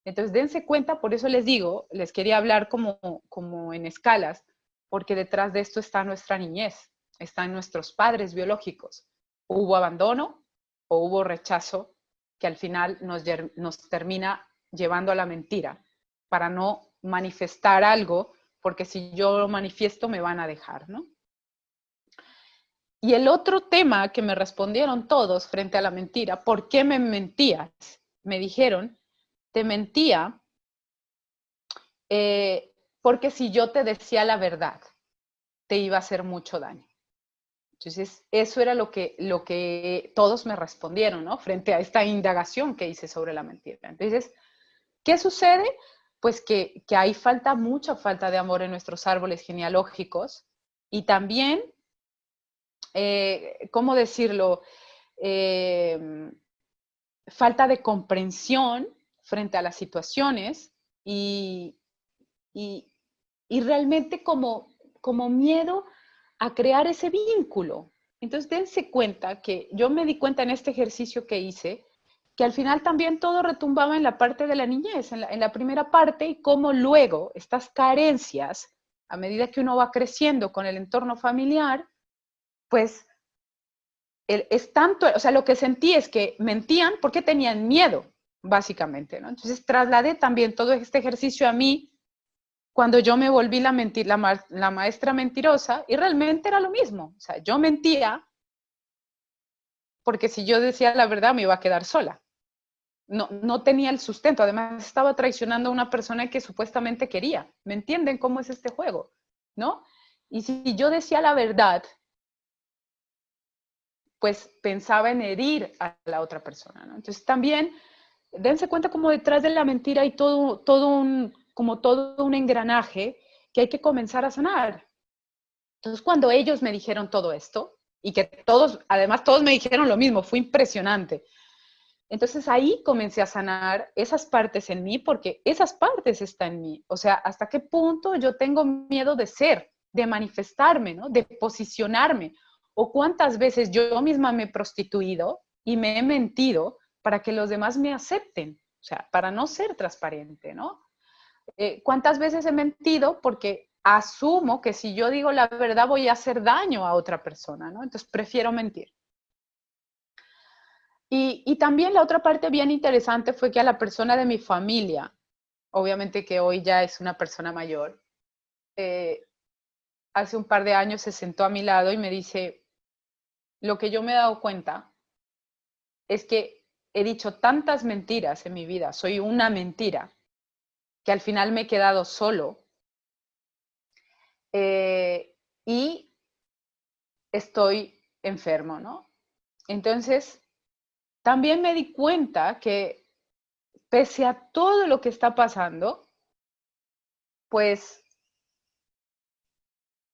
Entonces, dense cuenta, por eso les digo, les quería hablar como en escalas, porque detrás de esto está nuestra niñez, están nuestros padres biológicos. Hubo abandono o hubo rechazo que al final nos termina llevando a la mentira para no manifestar algo, porque si yo lo manifiesto me van a dejar, ¿no? Y el otro tema que me respondieron todos frente a la mentira, ¿por qué me mentías? Me dijeron, te mentía porque si yo te decía la verdad, te iba a hacer mucho daño. Entonces, eso era lo que todos me respondieron, ¿no? Frente a esta indagación que hice sobre la mentira. Entonces, ¿qué sucede? Pues que hay mucha falta de amor en nuestros árboles genealógicos y también, ¿cómo decirlo? Eh, falta de comprensión frente a las situaciones y, y, y realmente como miedo a crear ese vínculo. Entonces, dense cuenta que yo me di cuenta en este ejercicio que hice, que al final también todo retumbaba en la parte de la niñez, en la primera parte, y cómo luego estas carencias, a medida que uno va creciendo con el entorno familiar, pues es tanto, o sea, lo que sentí es que mentían porque tenían miedo, básicamente, ¿no? Entonces trasladé también todo este ejercicio a mí cuando yo me volví la maestra mentirosa y realmente era lo mismo. O sea, yo mentía porque si yo decía la verdad me iba a quedar sola. No tenía el sustento, además estaba traicionando a una persona que supuestamente quería. ¿Me entienden cómo es este juego? ¿No? Y si yo decía la verdad, pues pensaba en herir a la otra persona, ¿no? Entonces también dense cuenta como detrás de la mentira hay todo un engranaje que hay que comenzar a sanar. Entonces cuando ellos me dijeron todo esto, y que además todos me dijeron lo mismo, fue impresionante. Entonces ahí comencé a sanar esas partes en mí, porque esas partes están en mí. O sea, hasta qué punto yo tengo miedo de ser, de manifestarme, ¿no? De posicionarme. O cuántas veces yo misma me he prostituido y me he mentido para que los demás me acepten. O sea, para no ser transparente, ¿no? ¿Cuántas veces he mentido? Porque asumo que si yo digo la verdad voy a hacer daño a otra persona, ¿no? Entonces prefiero mentir. Y también la otra parte bien interesante fue que a la persona de mi familia, obviamente que hoy ya es una persona mayor, eh, hace un par de años se sentó a mi lado y me dice, lo que yo me he dado cuenta es que he dicho tantas mentiras en mi vida, soy una mentira, que al final me he quedado solo y estoy enfermo, ¿no? Entonces, también me di cuenta que pese a todo lo que está pasando, pues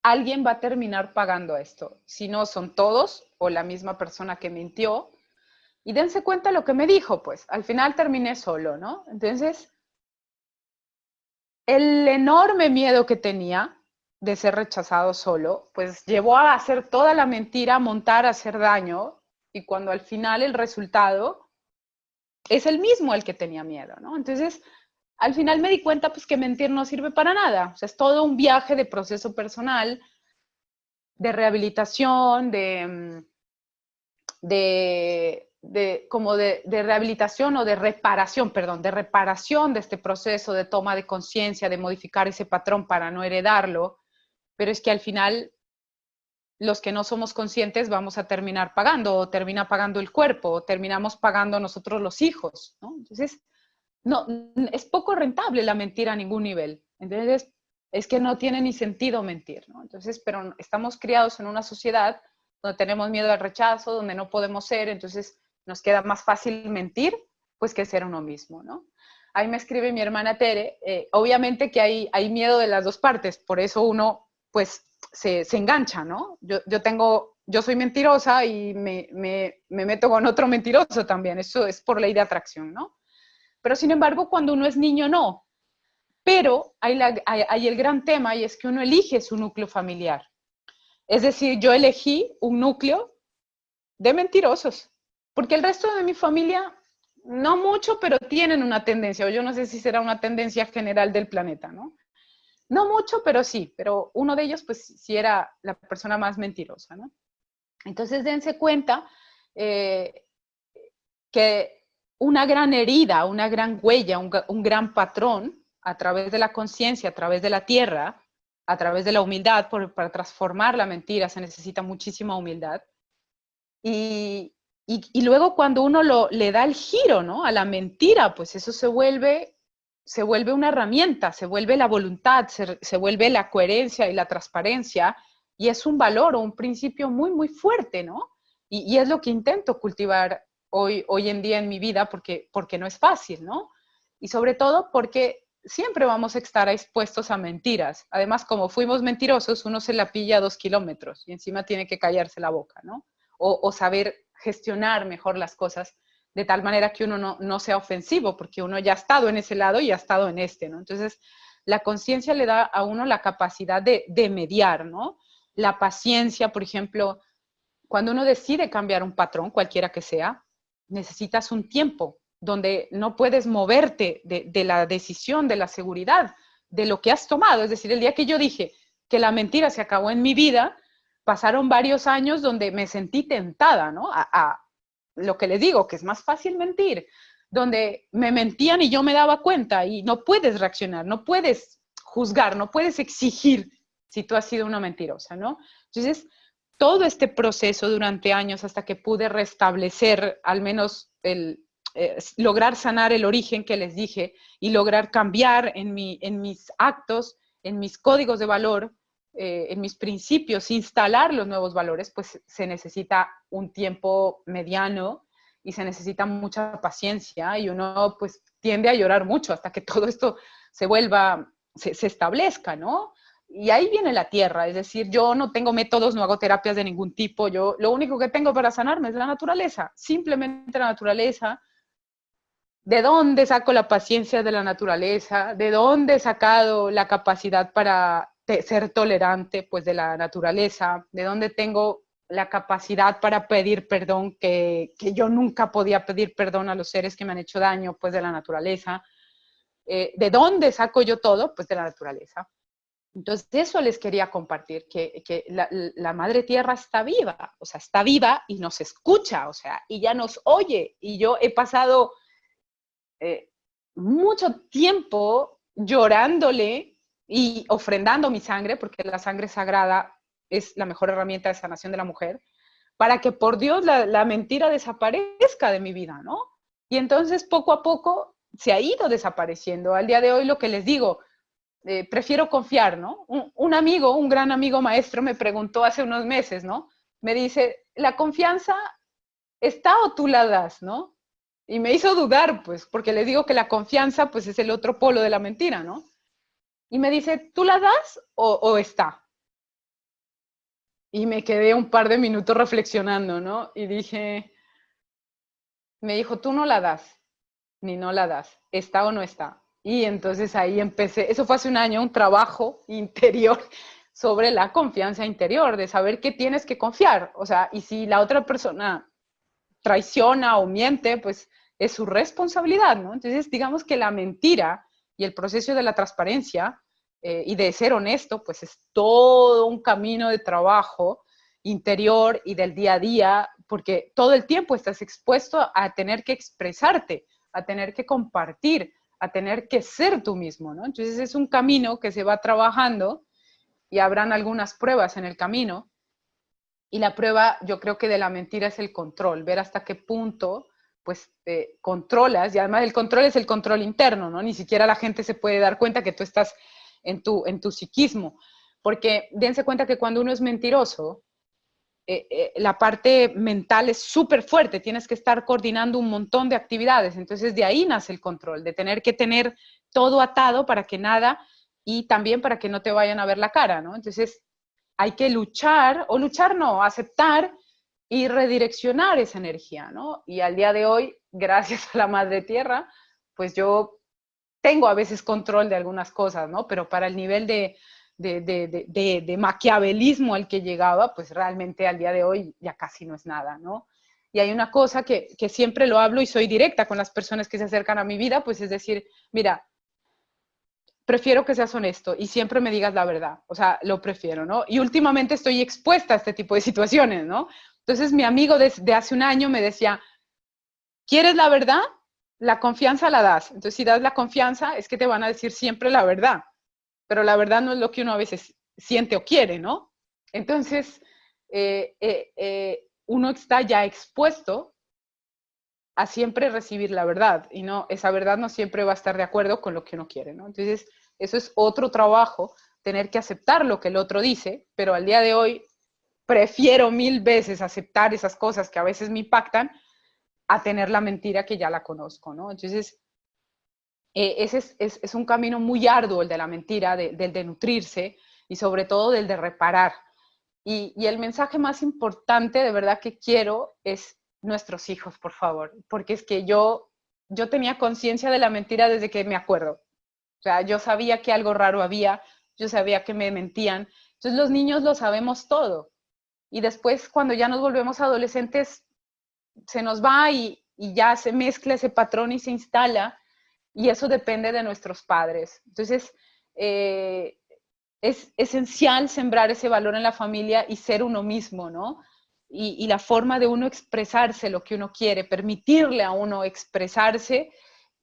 alguien va a terminar pagando esto. Si no son todos o la misma persona que mintió. Y dense cuenta lo que me dijo, pues al final terminé solo, ¿no? Entonces, el enorme miedo que tenía de ser rechazado solo, pues llevó a hacer toda la mentira, a montar, a hacer daño. Y cuando al final el resultado es el mismo al que tenía miedo, ¿no? Entonces, al final me di cuenta pues que mentir no sirve para nada. O sea, es todo un viaje de proceso personal, de rehabilitación, de rehabilitación o de reparación, perdón, de reparación de este proceso de toma de conciencia, de modificar ese patrón para no heredarlo, pero es que al final los que no somos conscientes vamos a terminar pagando, o termina pagando el cuerpo, o terminamos pagando nosotros los hijos, ¿no? Entonces, no, es poco rentable la mentira a ningún nivel. Entonces, es que no tiene ni sentido mentir, ¿no? Entonces, pero estamos criados en una sociedad donde tenemos miedo al rechazo, donde no podemos ser, entonces nos queda más fácil mentir, pues que ser uno mismo, ¿no? Ahí me escribe mi hermana Tere, obviamente que hay miedo de las dos partes, por eso uno, pues, se engancha, ¿no? Yo soy mentirosa y me meto con otro mentiroso también, eso es por ley de atracción, ¿no? Pero sin embargo, cuando uno es niño, no. Pero hay el gran tema y es que uno elige su núcleo familiar. Es decir, yo elegí un núcleo de mentirosos, porque el resto de mi familia, no mucho, pero tienen una tendencia, o yo no sé si será una tendencia general del planeta, ¿no? No mucho, pero sí, pero uno de ellos, pues sí era la persona más mentirosa, ¿no? Entonces, dense cuenta eh, que una gran herida, una gran huella, un gran patrón a través de la conciencia, a través de la tierra, a través de la humildad, para transformar la mentira se necesita muchísima humildad. Y luego cuando uno le da el giro, ¿no? A la mentira, pues eso se vuelve una herramienta, se vuelve la voluntad, se vuelve la coherencia y la transparencia, y es un valor o un principio muy, muy fuerte, ¿no? Y es lo que intento cultivar hoy en día en mi vida porque no es fácil, ¿no? Y sobre todo porque siempre vamos a estar expuestos a mentiras. Además, como fuimos mentirosos, uno se la pilla a 2 kilómetros y encima tiene que callarse la boca, ¿no? O saber gestionar mejor las cosas de tal manera que uno no sea ofensivo, porque uno ya ha estado en ese lado y ha estado en este, ¿no? Entonces, la conciencia le da a uno la capacidad de mediar, ¿no? La paciencia, por ejemplo, cuando uno decide cambiar un patrón, cualquiera que sea, necesitas un tiempo donde no puedes moverte de la decisión, de la seguridad, de lo que has tomado. Es decir, el día que yo dije que la mentira se acabó en mi vida, pasaron varios años donde me sentí tentada, ¿no? A lo que les digo, que es más fácil mentir, donde me mentían y yo me daba cuenta y no puedes reaccionar, no puedes juzgar, no puedes exigir si tú has sido una mentirosa, ¿no? Entonces, todo este proceso durante años hasta que pude restablecer al menos lograr sanar el origen que les dije y lograr cambiar en mis actos, en mis códigos de valor, en mis principios, instalar los nuevos valores, pues se necesita un tiempo mediano y se necesita mucha paciencia y uno pues tiende a llorar mucho hasta que todo esto se establezca, ¿no? Y ahí viene la tierra, es decir, yo no tengo métodos, no hago terapias de ningún tipo, yo lo único que tengo para sanarme es la naturaleza, simplemente la naturaleza. ¿De dónde saco la paciencia de la naturaleza? ¿De dónde he sacado la capacidad para ser tolerante? Pues de la naturaleza. ¿De dónde tengo la capacidad para pedir perdón? Que yo nunca podía pedir perdón a los seres que me han hecho daño, pues de la naturaleza. ¿De dónde saco yo todo? Pues de la naturaleza. Entonces, eso les quería compartir, que la Madre Tierra está viva, o sea, está viva y nos escucha, o sea, y ya nos oye. Y yo he pasado mucho tiempo llorándole y ofrendando mi sangre, porque la sangre sagrada es la mejor herramienta de sanación de la mujer, para que por Dios la mentira desaparezca de mi vida, ¿no? Y entonces poco a poco se ha ido desapareciendo. Al día de hoy lo que les digo, prefiero confiar, ¿no? Un amigo, un gran amigo maestro me preguntó hace unos meses, ¿no? Me dice, ¿la confianza está o tú la das, ¿no? Y me hizo dudar, pues, porque le digo que la confianza, pues, es el otro polo de la mentira, ¿no? Y me dice, ¿tú la das o está? Y me quedé un par de minutos reflexionando, ¿no? Y dije, me dijo, tú no la das, ni no la das, está o no está. Y entonces ahí empecé, eso fue hace un año, un trabajo interior sobre la confianza interior, de saber que tienes que confiar. O sea, y si la otra persona traiciona o miente, pues es su responsabilidad, ¿no? Entonces, digamos que la mentira y el proceso de la transparencia y de ser honesto, pues es todo un camino de trabajo interior y del día a día, porque todo el tiempo estás expuesto a tener que expresarte, a tener que compartir, a tener que ser tú mismo, ¿no? Entonces es un camino que se va trabajando y habrán algunas pruebas en el camino. Y la prueba, yo creo que de la mentira es el control, ver hasta qué punto pues controlas, y además el control es el control interno, ¿no? Ni siquiera la gente se puede dar cuenta que tú estás en tu psiquismo, porque dense cuenta que cuando uno es mentiroso, la parte mental es súper fuerte, tienes que estar coordinando un montón de actividades, entonces de ahí nace el control, de tener que tener todo atado para que nada, y también para que no te vayan a ver la cara, ¿no? Entonces hay que luchar, o luchar no, aceptar y redireccionar esa energía, ¿no? Y al día de hoy, gracias a la Madre Tierra, pues yo tengo a veces control de algunas cosas, ¿no? Pero para el nivel de maquiavelismo al que llegaba, pues realmente al día de hoy ya casi no es nada, ¿no? Y hay una cosa que siempre lo hablo y soy directa con las personas que se acercan a mi vida, pues es decir, mira, prefiero que seas honesto y siempre me digas la verdad, o sea, lo prefiero, ¿no? Y últimamente estoy expuesta a este tipo de situaciones, ¿no? Entonces mi amigo de hace un año me decía, ¿quieres la verdad? La confianza la das. Entonces si das la confianza es que te van a decir siempre la verdad, pero la verdad no es lo que uno a veces siente o quiere, ¿no? Entonces uno está ya expuesto a siempre recibir la verdad y no, esa verdad no siempre va a estar de acuerdo con lo que uno quiere, ¿no? Entonces, eso es otro trabajo, tener que aceptar lo que el otro dice, pero al día de hoy prefiero 1000 veces aceptar esas cosas que a veces me impactan a tener la mentira que ya la conozco, ¿no? Entonces, ese es un camino muy arduo el de la mentira, del de nutrirse y sobre todo del de reparar. Y el mensaje más importante de verdad que quiero es nuestros hijos, por favor, porque es que yo tenía conciencia de la mentira desde que me acuerdo. O sea, yo sabía que algo raro había, yo sabía que me mentían. Entonces los niños lo sabemos todo. Y después cuando ya nos volvemos adolescentes, se nos va y ya se mezcla ese patrón y se instala. Y eso depende de nuestros padres. Entonces, es esencial sembrar ese valor en la familia y ser uno mismo, ¿no? Y la forma de uno expresarse lo que uno quiere, permitirle a uno expresarse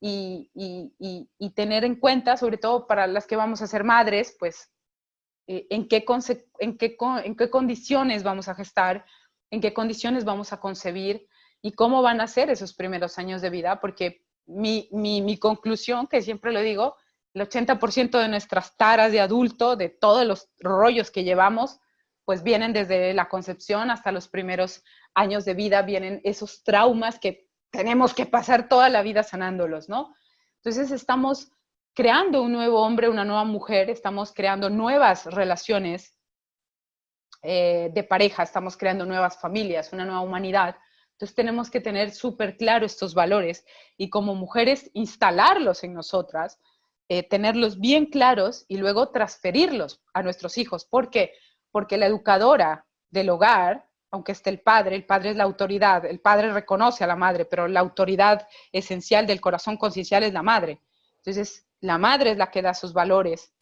y tener en cuenta, sobre todo para las que vamos a ser madres, pues en qué condiciones vamos a gestar, en qué condiciones vamos a concebir y cómo van a ser esos primeros años de vida, porque mi conclusión, que siempre lo digo, el 80% de nuestras taras de adulto, de todos los rollos que llevamos, pues vienen desde la concepción hasta los primeros años de vida, vienen esos traumas que tenemos que pasar toda la vida sanándolos, ¿no? Entonces estamos creando un nuevo hombre, una nueva mujer, estamos creando nuevas relaciones de pareja, estamos creando nuevas familias, una nueva humanidad. Entonces tenemos que tener súper claro estos valores y como mujeres instalarlos en nosotras, tenerlos bien claros y luego transferirlos a nuestros hijos. ¿Por qué? Porque la educadora del hogar, aunque esté el padre es la autoridad, el padre reconoce a la madre, pero la autoridad esencial del corazón conciencial es la madre. Entonces, la madre es la que da sus valores,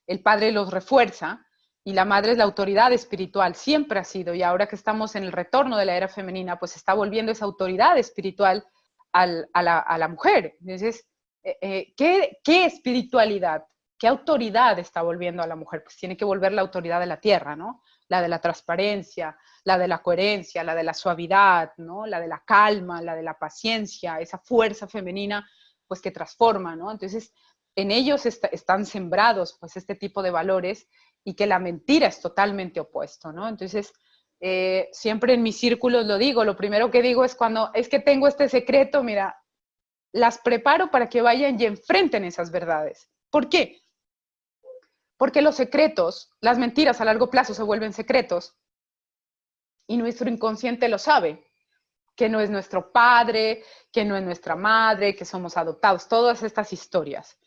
el padre los refuerza y la madre es la autoridad espiritual, siempre ha sido, y ahora que estamos en el retorno de la era femenina, pues está volviendo esa autoridad espiritual a la mujer. Entonces, ¿qué espiritualidad, qué autoridad está volviendo a la mujer? Pues tiene que volver la autoridad de la tierra, ¿no? La de la transparencia, la de la coherencia, la de la suavidad, ¿no? La de la calma, la de la paciencia, esa fuerza femenina, pues que transforma, ¿no? Entonces, en ellos están sembrados, pues, este tipo de valores y que la mentira es totalmente opuesto, ¿no? Entonces, siempre en mis círculos lo digo, lo primero que digo es cuando es que tengo este secreto, mira, las preparo para que vayan y enfrenten esas verdades. ¿Por qué? Porque los secretos, las mentiras a largo plazo se vuelven secretos y nuestro inconsciente lo sabe, que no es nuestro padre, que no es nuestra madre, que somos adoptados, todas estas historias.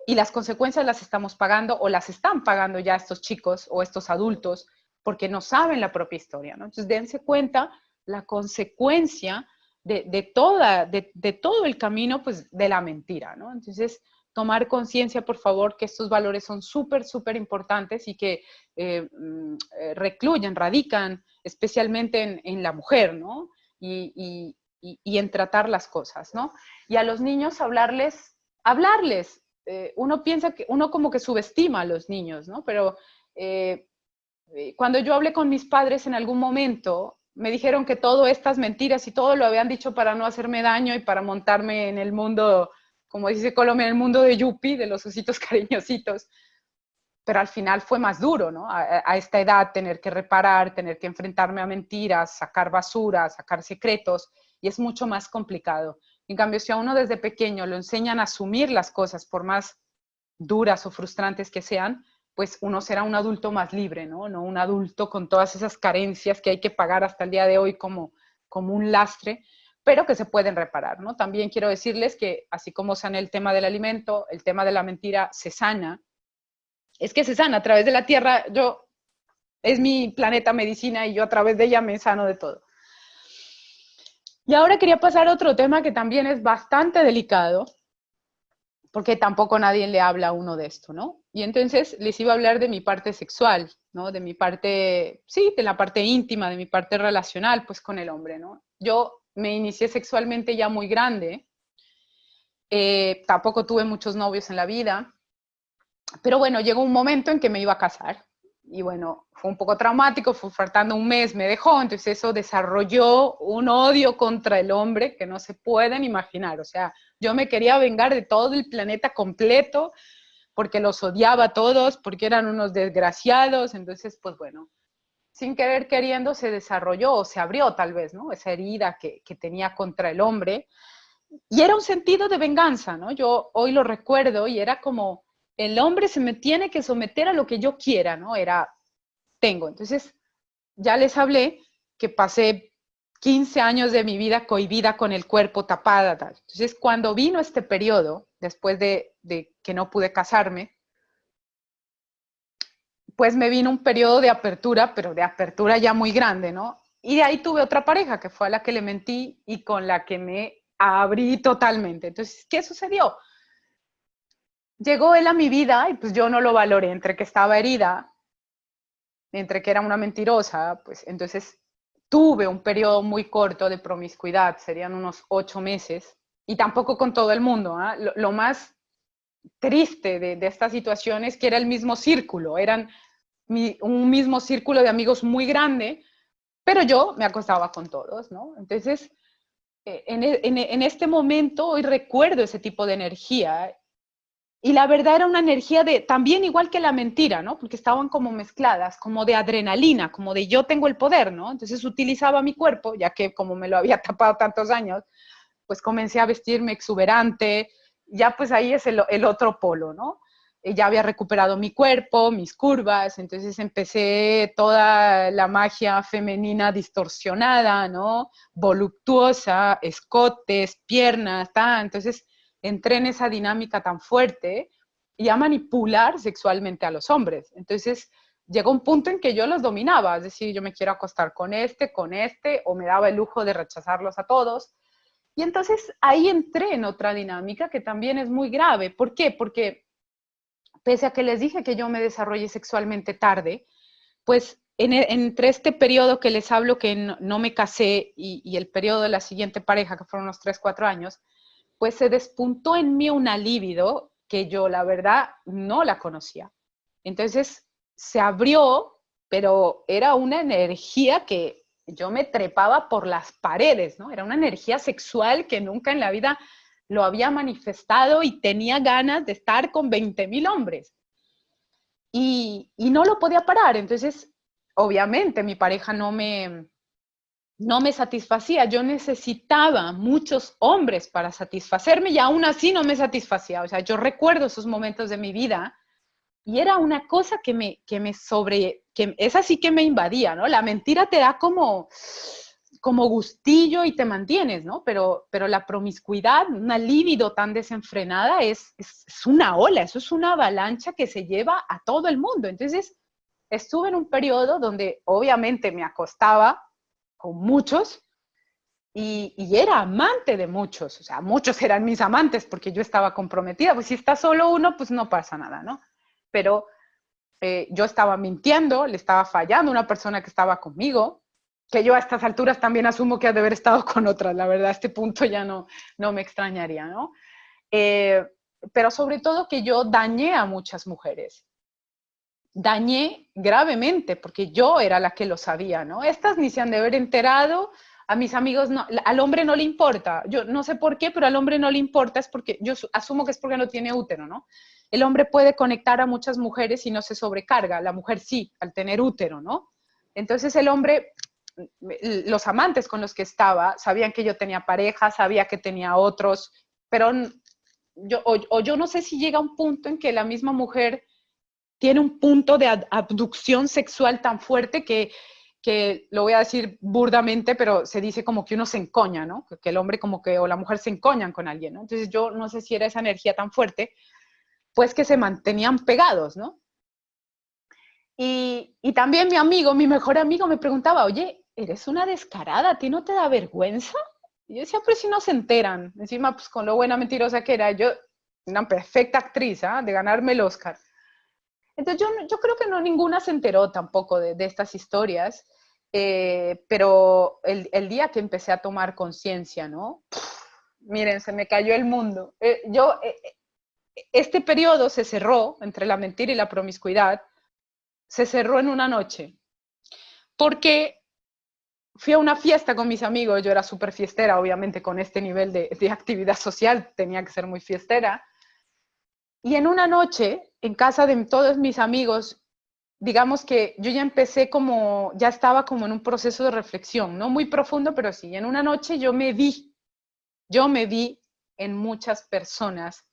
Y las consecuencias las estamos pagando o las están pagando ya estos chicos o estos adultos porque no saben la propia historia, ¿no? Entonces, dense cuenta la consecuencia de todo el camino, pues, de la mentira, ¿no? Entonces, tomar conciencia, por favor, que estos valores son súper, súper importantes y que recluyen, radican especialmente en la mujer, ¿no? Y en tratar las cosas, ¿no? Y a los niños hablarles. Uno piensa que, uno como que subestima a los niños, ¿no? Pero cuando yo hablé con mis padres en algún momento, me dijeron que todo estas mentiras y todo lo habían dicho para no hacerme daño y para montarme en el mundo, como dice Colombia, en el mundo de Yupi, de los ositos cariñositos. Pero al final fue más duro, ¿no? A esta edad tener que reparar, tener que enfrentarme a mentiras, sacar basura, sacar secretos, y es mucho más complicado. En cambio, si a uno desde pequeño lo enseñan a asumir las cosas, por más duras o frustrantes que sean, pues uno será un adulto más libre, ¿no? No un adulto con todas esas carencias que hay que pagar hasta el día de hoy como un lastre, pero que se pueden reparar, ¿no? También quiero decirles que así como sana el tema del alimento, el tema de la mentira se sana. Es que se sana a través de la tierra. Es mi planeta medicina y yo a través de ella me sano de todo. Y ahora quería pasar a otro tema que también es bastante delicado, porque tampoco nadie le habla a uno de esto, ¿no? Y entonces les iba a hablar de mi parte sexual, ¿no? De mi parte, sí, de la parte íntima, de mi parte relacional, pues con el hombre, ¿no? Yo me inicié sexualmente ya muy grande, tampoco tuve muchos novios en la vida, pero bueno, llegó un momento en que me iba a casar. Y bueno, fue un poco traumático, fue faltando un mes, me dejó, entonces eso desarrolló un odio contra el hombre que no se pueden imaginar. O sea, yo me quería vengar de todo el planeta completo porque los odiaba a todos, porque eran unos desgraciados. Entonces, pues bueno, sin querer queriendo se desarrolló o se abrió tal vez, ¿no? Esa herida que tenía contra el hombre. Y era un sentido de venganza, ¿no? Yo hoy lo recuerdo y era como, el hombre se me tiene que someter a lo que yo quiera, ¿no? Era, tengo. Entonces, ya les hablé que pasé 15 años de mi vida cohibida con el cuerpo tapada, tal. Entonces, cuando vino este periodo, después de que no pude casarme, pues me vino un periodo de apertura, pero de apertura ya muy grande, ¿no? Y de ahí tuve otra pareja que fue a la que le mentí y con la que me abrí totalmente. Entonces, ¿qué sucedió? Llegó él a mi vida y pues yo no lo valoré, entre que estaba herida, entre que era una mentirosa, pues entonces tuve un periodo muy corto de promiscuidad, serían unos 8 meses, y tampoco con todo el mundo. ¿Ah? Lo más triste de esta situación es que era el mismo círculo, eran un mismo círculo de amigos muy grande, pero yo me acostaba con todos, ¿no? Entonces, en este momento hoy recuerdo ese tipo de energía y la verdad era una energía de, también igual que la mentira, ¿no? Porque estaban como mezcladas, como de adrenalina, como de yo tengo el poder, ¿no? Entonces utilizaba mi cuerpo, ya que como me lo había tapado tantos años, pues comencé a vestirme exuberante, ya pues ahí es el otro polo, ¿no? Ya había recuperado mi cuerpo, mis curvas, entonces empecé toda la magia femenina distorsionada, ¿no? Voluptuosa, escotes, piernas, entonces entré en esa dinámica tan fuerte y a manipular sexualmente a los hombres. Entonces llegó un punto en que yo los dominaba, es decir, yo me quiero acostar con este, o me daba el lujo de rechazarlos a todos. Y entonces ahí entré en otra dinámica que también es muy grave. ¿Por qué? Porque pese a que les dije que yo me desarrollé sexualmente tarde, pues entre este periodo que les hablo que no me casé y el periodo de la siguiente pareja, que fueron unos 3, 4 años, pues se despuntó en mí una libido que yo la verdad no la conocía. Entonces se abrió, pero era una energía que yo me trepaba por las paredes, ¿no? Era una energía sexual que nunca en la vida lo había manifestado y tenía ganas de estar con 20,000 hombres. Y no lo podía parar. Entonces, obviamente, mi pareja no me satisfacía. Yo necesitaba muchos hombres para satisfacerme y aún así no me satisfacía. O sea, yo recuerdo esos momentos de mi vida y era una cosa que es así que me invadía, ¿no? La mentira te da como gustillo y te mantienes, ¿no? Pero la promiscuidad, una libido tan desenfrenada es una ola, eso es una avalancha que se lleva a todo el mundo. Entonces, estuve en un periodo donde obviamente me acostaba con muchos y era amante de muchos, o sea, muchos eran mis amantes porque yo estaba comprometida, pues si está solo uno, pues no pasa nada, ¿no? Pero yo estaba mintiendo, le estaba fallando a una persona que estaba conmigo, que yo a estas alturas también asumo que ha de haber estado con otras, la verdad, a este punto ya no me extrañaría, ¿no? Eh, pero sobre todo que yo dañé a muchas mujeres. Dañé gravemente, porque yo era la que lo sabía, ¿no? Estas ni se han de haber enterado, a mis amigos no, al hombre no le importa, yo no sé por qué, pero al hombre no le importa, es porque yo asumo que es porque no tiene útero, ¿no? El hombre puede conectar a muchas mujeres y no se sobrecarga, la mujer sí, al tener útero, ¿no? Entonces el hombre, los amantes con los que estaba, sabían que yo tenía pareja, sabía que tenía otros, pero o yo no sé si llega un punto en que la misma mujer tiene un punto de abducción sexual tan fuerte que lo voy a decir burdamente, pero se dice como que uno se encoña, ¿no? Que el hombre como que o la mujer se encoñan con alguien, ¿no? Entonces yo no sé si era esa energía tan fuerte, pues que se mantenían pegados, ¿no? Y también mi amigo, mi mejor amigo me preguntaba, oye, eres una descarada, ¿a ti no te da vergüenza? Y yo decía, pues si no se enteran, encima pues con lo buena mentirosa que era, yo una perfecta actriz, ¿eh? De ganarme el Oscar. Entonces yo creo que no ninguna se enteró tampoco de estas historias, pero el día que empecé a tomar conciencia, ¿no? Miren, se me cayó el mundo. Este periodo se cerró entre la mentira y la promiscuidad, se cerró en una noche, porque fui a una fiesta con mis amigos, yo era súper fiestera, obviamente con este nivel de actividad social, tenía que ser muy fiestera, y en una noche, en casa de todos mis amigos, digamos que yo ya empecé como, ya estaba como en un proceso de reflexión, no muy profundo, pero sí, en una noche yo me vi en muchas personas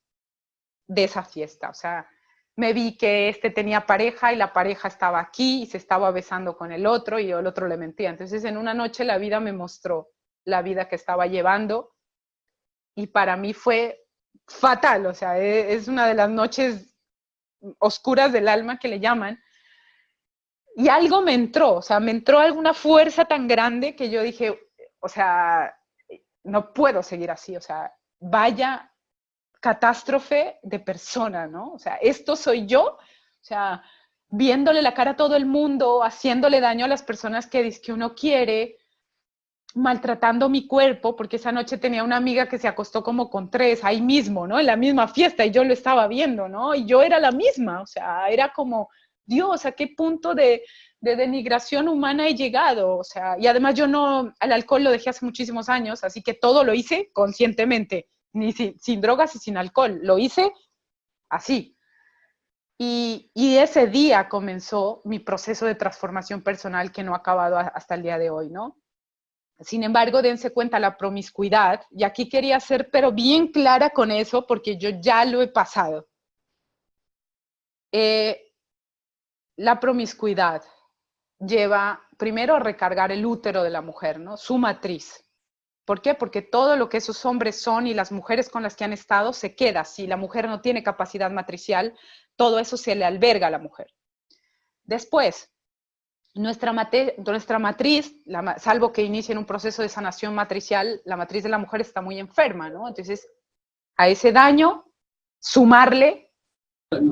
de esa fiesta, o sea, me vi que este tenía pareja y la pareja estaba aquí y se estaba besando con el otro y el otro le mentía. Entonces en una noche la vida me mostró la vida que estaba llevando y para mí fue fatal, o sea, es una de las noches oscuras del alma que le llaman. Y algo me entró, o sea, me entró alguna fuerza tan grande que yo dije, o sea, no puedo seguir así, o sea, vaya catástrofe de persona, ¿no? O sea, esto soy yo, o sea, viéndole la cara a todo el mundo, haciéndole daño a las personas que dice que uno quiere, maltratando mi cuerpo, porque esa noche tenía una amiga que se acostó como con 3 ahí mismo, ¿no? En la misma fiesta y yo lo estaba viendo, ¿no? Y yo era la misma, o sea, era como, Dios, ¿a qué punto de denigración humana he llegado? O sea, y además yo no, el alcohol lo dejé hace muchísimos años, así que todo lo hice conscientemente, ni sin drogas y sin alcohol, lo hice así. Y ese día comenzó mi proceso de transformación personal que no ha acabado hasta el día de hoy, ¿no? Sin embargo, dense cuenta la promiscuidad, y aquí quería ser pero bien clara con eso porque yo ya lo he pasado. La promiscuidad lleva primero a recargar el útero de la mujer, ¿no? Su matriz. ¿Por qué? Porque todo lo que esos hombres son y las mujeres con las que han estado se queda. Si la mujer no tiene capacidad matricial, todo eso se le alberga a la mujer. Después, nuestra matriz, salvo que inicien un proceso de sanación matricial, la matriz de la mujer está muy enferma, ¿no? Entonces, a ese daño, sumarle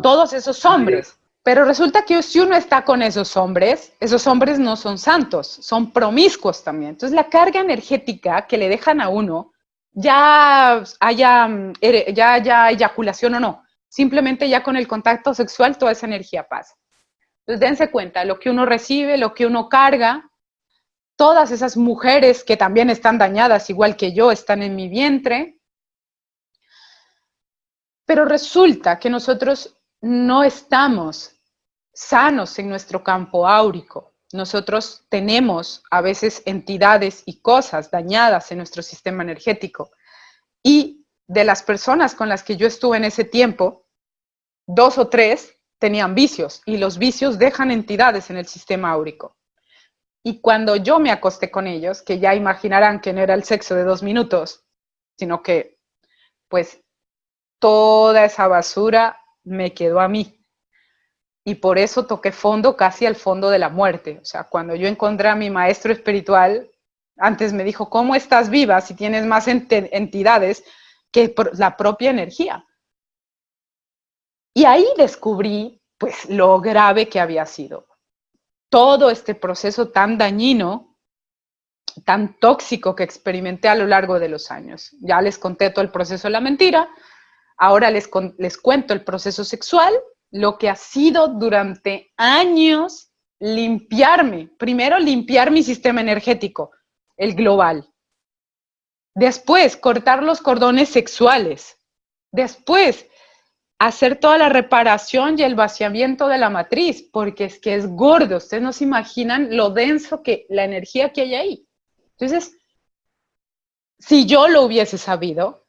todos esos hombres. Pero resulta que si uno está con esos hombres no son santos, son promiscuos también. Entonces, la carga energética que le dejan a uno, ya haya eyaculación o no, simplemente ya con el contacto sexual toda esa energía pasa. Entonces, dense cuenta, lo que uno recibe, lo que uno carga, todas esas mujeres que también están dañadas, igual que yo, están en mi vientre. Pero resulta que nosotros no estamos sanos en nuestro campo áurico. Nosotros tenemos a veces entidades y cosas dañadas en nuestro sistema energético. Y de las personas con las que yo estuve en ese tiempo, 2 o 3 tenían vicios, y los vicios dejan entidades en el sistema áurico. Y cuando yo me acosté con ellos, que ya imaginarán que no era el sexo de 2 minutos, sino que pues toda esa basura me quedó a mí. Y por eso toqué fondo, casi al fondo de la muerte. O sea, cuando yo encontré a mi maestro espiritual, antes me dijo, ¿cómo estás viva si tienes más entidades que la propia energía? Y ahí descubrí, pues, lo grave que había sido. Todo este proceso tan dañino, tan tóxico que experimenté a lo largo de los años. Ya les conté todo el proceso de la mentira, ahora les cuento el proceso sexual, lo que ha sido durante años limpiarme. Primero, limpiar mi sistema energético, el global. Después, cortar los cordones sexuales. Después, hacer toda la reparación y el vaciamiento de la matriz, porque es que es gordo. Ustedes no se imaginan lo denso que la energía que hay ahí. Entonces, si yo lo hubiese sabido,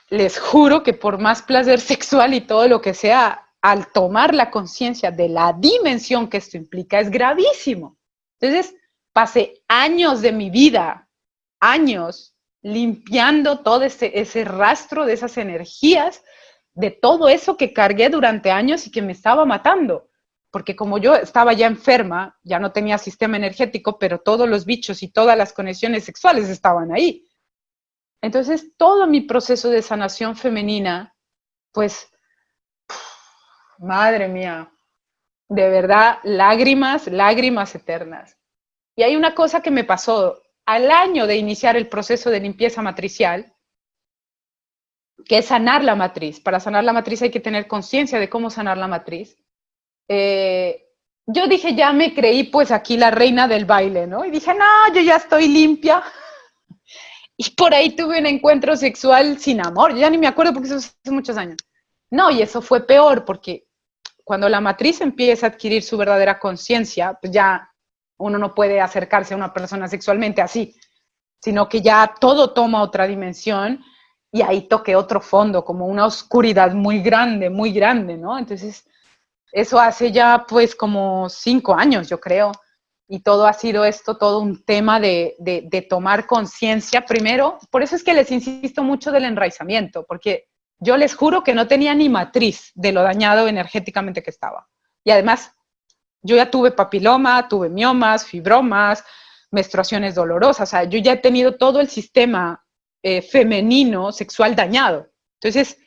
les juro que por más placer sexual y todo lo que sea, al tomar la conciencia de la dimensión que esto implica, es gravísimo. Entonces, pasé años de mi vida, años, limpiando todo ese rastro de esas energías, de todo eso que cargué durante años y que me estaba matando. Porque como yo estaba ya enferma, ya no tenía sistema energético, pero todos los bichos y todas las conexiones sexuales estaban ahí. Entonces, todo mi proceso de sanación femenina, pues, madre mía, de verdad, lágrimas, lágrimas eternas. Y hay una cosa que me pasó al año de iniciar el proceso de limpieza matricial, que es sanar la matriz. Para sanar la matriz hay que tener conciencia de cómo sanar la matriz. Yo dije, ya me creí pues aquí la reina del baile, ¿no? Y dije, no, yo ya estoy limpia. Y por ahí tuve un encuentro sexual sin amor. Yo ya ni me acuerdo porque eso hace muchos años. No, y eso fue peor porque cuando la matriz empieza a adquirir su verdadera conciencia, pues ya uno no puede acercarse a una persona sexualmente así, sino que ya todo toma otra dimensión y ahí toque otro fondo, como una oscuridad muy grande, ¿no? Entonces, eso hace ya pues como 5 años, yo creo, y todo ha sido esto, todo un tema de tomar conciencia primero. Por eso es que les insisto mucho del enraizamiento, porque yo les juro que no tenía ni matriz de lo dañado energéticamente que estaba. Y además, yo ya tuve papiloma, tuve miomas, fibromas, menstruaciones dolorosas, o sea, yo ya he tenido todo el sistema femenino sexual dañado. Entonces,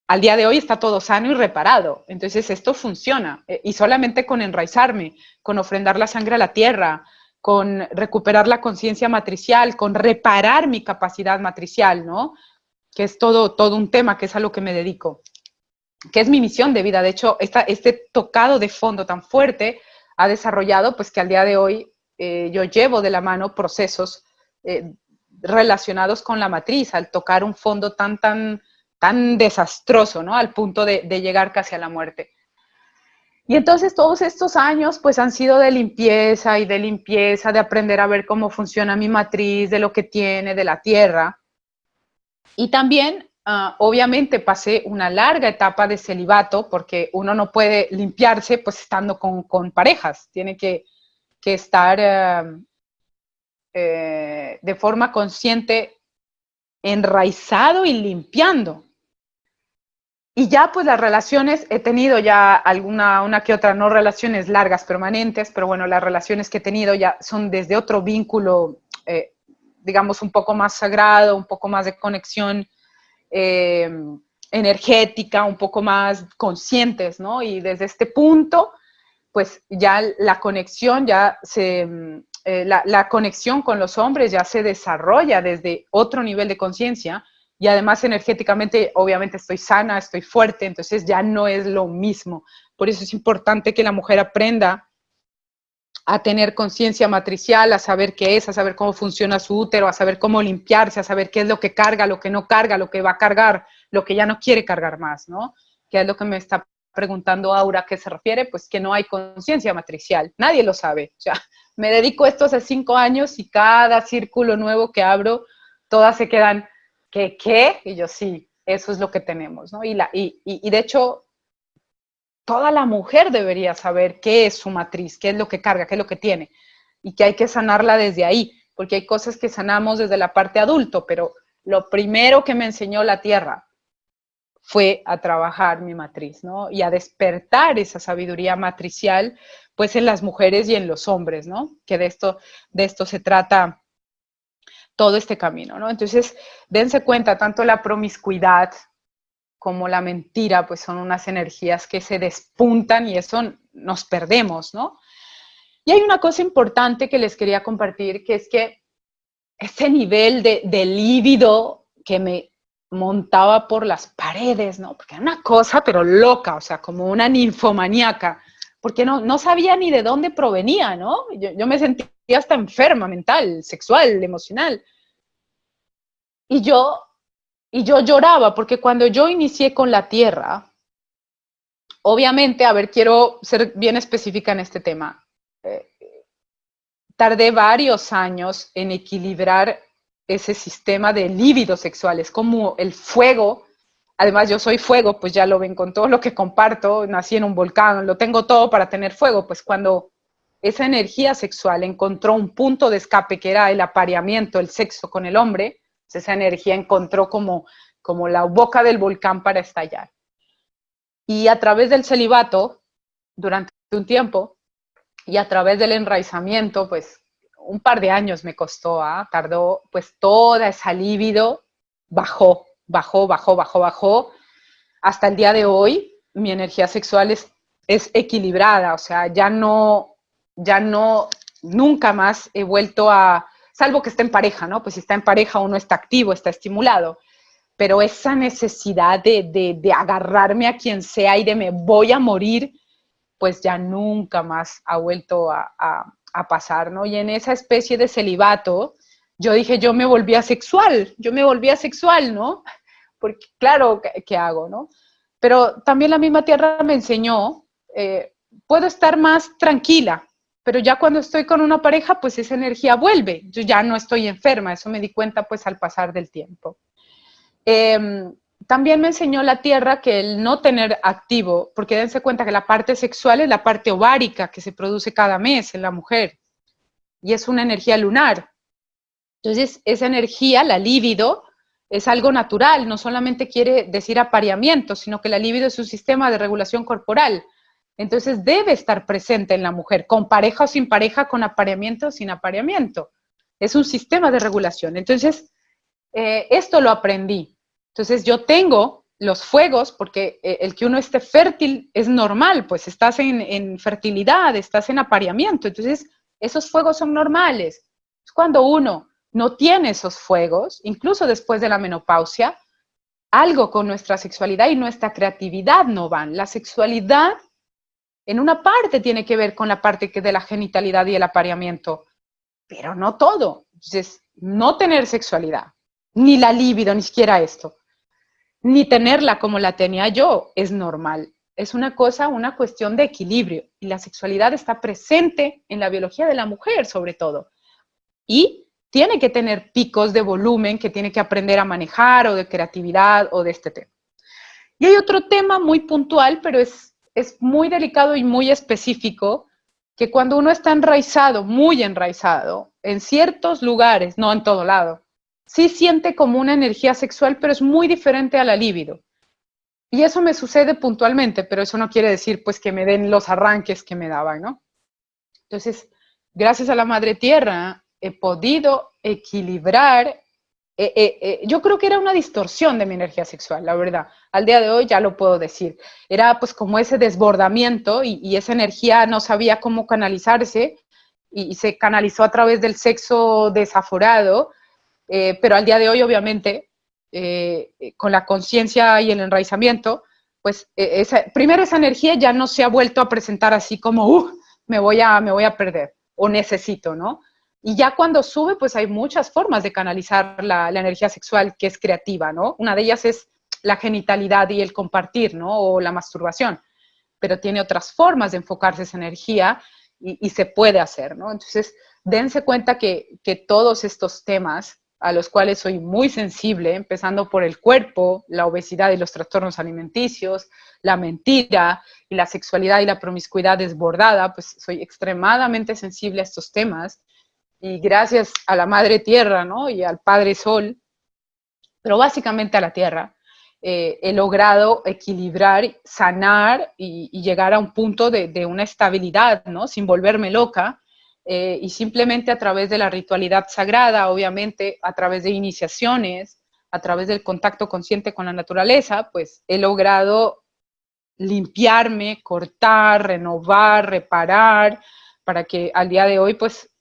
al día de hoy está todo sano y reparado. Entonces esto funciona. Y solamente con enraizarme, con ofrendar la sangre a la tierra, con recuperar la conciencia matricial, con reparar mi capacidad matricial, ¿no? Que es todo un tema, que es a lo que me dedico, que es mi misión de vida. De hecho, este tocado de fondo tan fuerte ha desarrollado, pues que al día de hoy yo llevo de la mano procesos relacionados con la matriz, al tocar un fondo tan desastroso, ¿no? Al punto de llegar casi a la muerte. Y entonces todos estos años pues han sido de limpieza, de aprender a ver cómo funciona mi matriz, de lo que tiene, de la tierra. Y también, obviamente, pasé una larga etapa de celibato, porque uno no puede limpiarse pues estando con parejas, tiene que estar de forma consciente, enraizado y limpiando. Y ya pues las relaciones, he tenido ya una que otra, no relaciones largas, permanentes, pero bueno, las relaciones que he tenido ya son desde otro vínculo, digamos, un poco más sagrado, un poco más de conexión energética, un poco más conscientes, ¿no? Y desde este punto, pues ya la conexión la conexión con los hombres ya se desarrolla desde otro nivel de conciencia, y además energéticamente, obviamente estoy sana, estoy fuerte, entonces ya no es lo mismo. Por eso es importante que la mujer aprenda a tener conciencia matricial, a saber qué es, a saber cómo funciona su útero, a saber cómo limpiarse, a saber qué es lo que carga, lo que no carga, lo que va a cargar, lo que ya no quiere cargar más, ¿no? Que es lo que me está preguntando Aura, ¿a qué se refiere? Pues que no hay conciencia matricial, nadie lo sabe. O sea, me dedico a esto hace 5 años y cada círculo nuevo que abro, todas se quedan, ¿qué? Y yo, sí, eso es lo que tenemos, ¿no? Y de hecho, toda la mujer debería saber qué es su matriz, qué es lo que carga, qué es lo que tiene, y que hay que sanarla desde ahí, porque hay cosas que sanamos desde la parte adulto, pero lo primero que me enseñó la tierra fue a trabajar mi matriz, ¿no? Y a despertar esa sabiduría matricial, pues en las mujeres y en los hombres, ¿no? Que de esto se trata todo este camino, ¿no? Entonces, dense cuenta, tanto la promiscuidad como la mentira, pues son unas energías que se despuntan y eso nos perdemos, ¿no? Y hay una cosa importante que les quería compartir, que es que ese nivel de líbido que me montaba por las paredes, ¿no? Porque era una cosa, pero loca, o sea, como una ninfomaníaca, porque no sabía ni de dónde provenía, ¿no? Yo me sentía hasta enferma mental, sexual, emocional. Y yo lloraba, porque cuando yo inicié con la tierra, obviamente, a ver, quiero ser bien específica en este tema. Tardé varios años en equilibrar ese sistema de líbidos sexuales, como el fuego. Además, yo soy fuego, pues ya lo ven con todo lo que comparto, nací en un volcán, lo tengo todo para tener fuego, pues cuando esa energía sexual encontró un punto de escape que era el apareamiento, el sexo con el hombre, pues esa energía encontró como la boca del volcán para estallar. Y a través del celibato, durante un tiempo, y a través del enraizamiento, pues un par de años me costó, tardó, pues toda esa libido bajó, hasta el día de hoy. Mi energía sexual es equilibrada, o sea, ya no, nunca más he vuelto salvo que esté en pareja, ¿no? Pues si está en pareja uno está activo, está estimulado, pero esa necesidad de agarrarme a quien sea y de me voy a morir, pues ya nunca más ha vuelto a pasar, ¿no? Y en esa especie de celibato, yo dije, yo me volví asexual, ¿no? Porque claro, ¿qué hago, no? Pero también la misma tierra me enseñó, puedo estar más tranquila, pero ya cuando estoy con una pareja, pues esa energía vuelve, yo ya no estoy enferma, eso me di cuenta pues al pasar del tiempo. También me enseñó la tierra que el no tener activo, porque dense cuenta que la parte sexual es la parte ovárica que se produce cada mes en la mujer, y es una energía lunar. Entonces, esa energía, la libido, es algo natural, no solamente quiere decir apareamiento, sino que la libido es un sistema de regulación corporal. Entonces, debe estar presente en la mujer, con pareja o sin pareja, con apareamiento o sin apareamiento. Es un sistema de regulación. Entonces, esto lo aprendí. Entonces, yo tengo los fuegos, porque el que uno esté fértil es normal, pues estás en fertilidad, estás en apareamiento. Entonces, Esos fuegos son normales. Cuando uno no tiene esos fuegos, incluso después de la menopausia, algo con nuestra sexualidad y nuestra creatividad no van. La sexualidad en una parte tiene que ver con la parte de la genitalidad y el apareamiento, pero no todo. Entonces, no tener sexualidad, ni la libido, ni siquiera esto, ni tenerla como la tenía yo, es normal. Es una cosa, una cuestión de equilibrio. Y la sexualidad está presente en la biología de la mujer, sobre todo. Y tiene que tener picos de volumen que tiene que aprender a manejar, o de creatividad, o de este tema. Y hay otro tema muy puntual, pero es muy delicado y muy específico, que cuando uno está enraizado, muy enraizado, en ciertos lugares, no en todo lado, sí siente como una energía sexual, pero es muy diferente a la libido. Y eso me sucede puntualmente, pero eso no quiere decir pues que me den los arranques que me daban, ¿no? Entonces, gracias a la Madre Tierra, he podido equilibrar. Yo creo que era una distorsión de mi energía sexual, la verdad. Al día de hoy ya lo puedo decir. Era pues como ese desbordamiento y esa energía no sabía cómo canalizarse y se canalizó a través del sexo desaforado, pero al día de hoy obviamente con la conciencia y el enraizamiento, pues primero esa energía ya no se ha vuelto a presentar así como, me voy a perder o necesito, ¿no? Y ya cuando sube, pues hay muchas formas de canalizar la energía sexual que es creativa, ¿no? Una de ellas es la genitalidad y el compartir, ¿no? O la masturbación, pero tiene otras formas de enfocarse esa energía y se puede hacer, ¿no? Entonces, dense cuenta que todos estos temas a los cuales soy muy sensible, empezando por el cuerpo, la obesidad y los trastornos alimenticios, la mentira y la sexualidad y la promiscuidad desbordada, pues soy extremadamente sensible a estos temas y gracias a la Madre Tierra, ¿no? Y al Padre Sol, pero básicamente a la Tierra, he logrado equilibrar, sanar y llegar a un punto de una estabilidad, ¿no? Sin volverme loca, y simplemente a través de la ritualidad sagrada, obviamente, a través de iniciaciones, a través del contacto consciente con la naturaleza, pues he logrado limpiarme, cortar, renovar, reparar, para que al día de hoy pues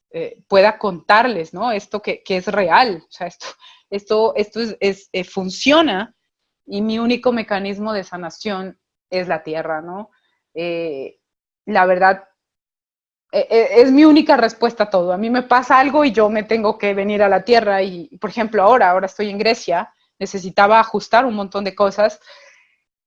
pueda contarles, ¿no? Esto que es real, o sea, esto funciona y mi único mecanismo de sanación es la tierra, ¿no? La verdad, es mi única respuesta a todo. A mí me pasa algo y yo me tengo que venir a la tierra y, por ejemplo, ahora estoy en Grecia, necesitaba ajustar un montón de cosas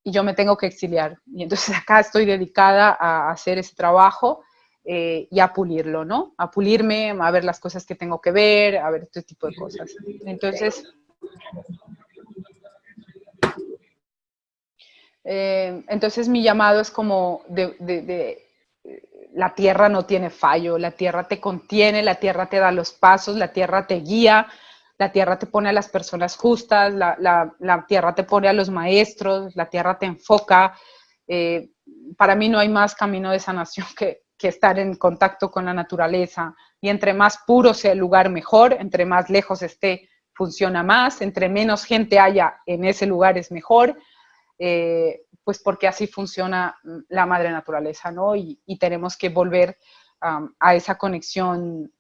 y yo me tengo que exiliar. Y entonces acá estoy dedicada a hacer ese trabajo y a pulirlo, ¿no? A pulirme, a ver las cosas que tengo que ver, a ver este tipo de cosas. Entonces mi llamado es como la tierra no tiene fallo, la tierra te contiene, la tierra te da los pasos, la tierra te guía, la tierra te pone a las personas justas, la tierra te pone a los maestros, la tierra te enfoca. Para mí no hay más camino de sanación que estar en contacto con la naturaleza. Y entre más puro sea el lugar, mejor. Entre más lejos esté, funciona más. Entre menos gente haya en ese lugar, es mejor. Pues porque así funciona la madre naturaleza, ¿no? Y tenemos que volver a esa conexión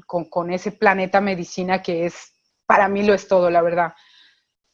con ese planeta medicina que es, para mí lo es todo, la verdad.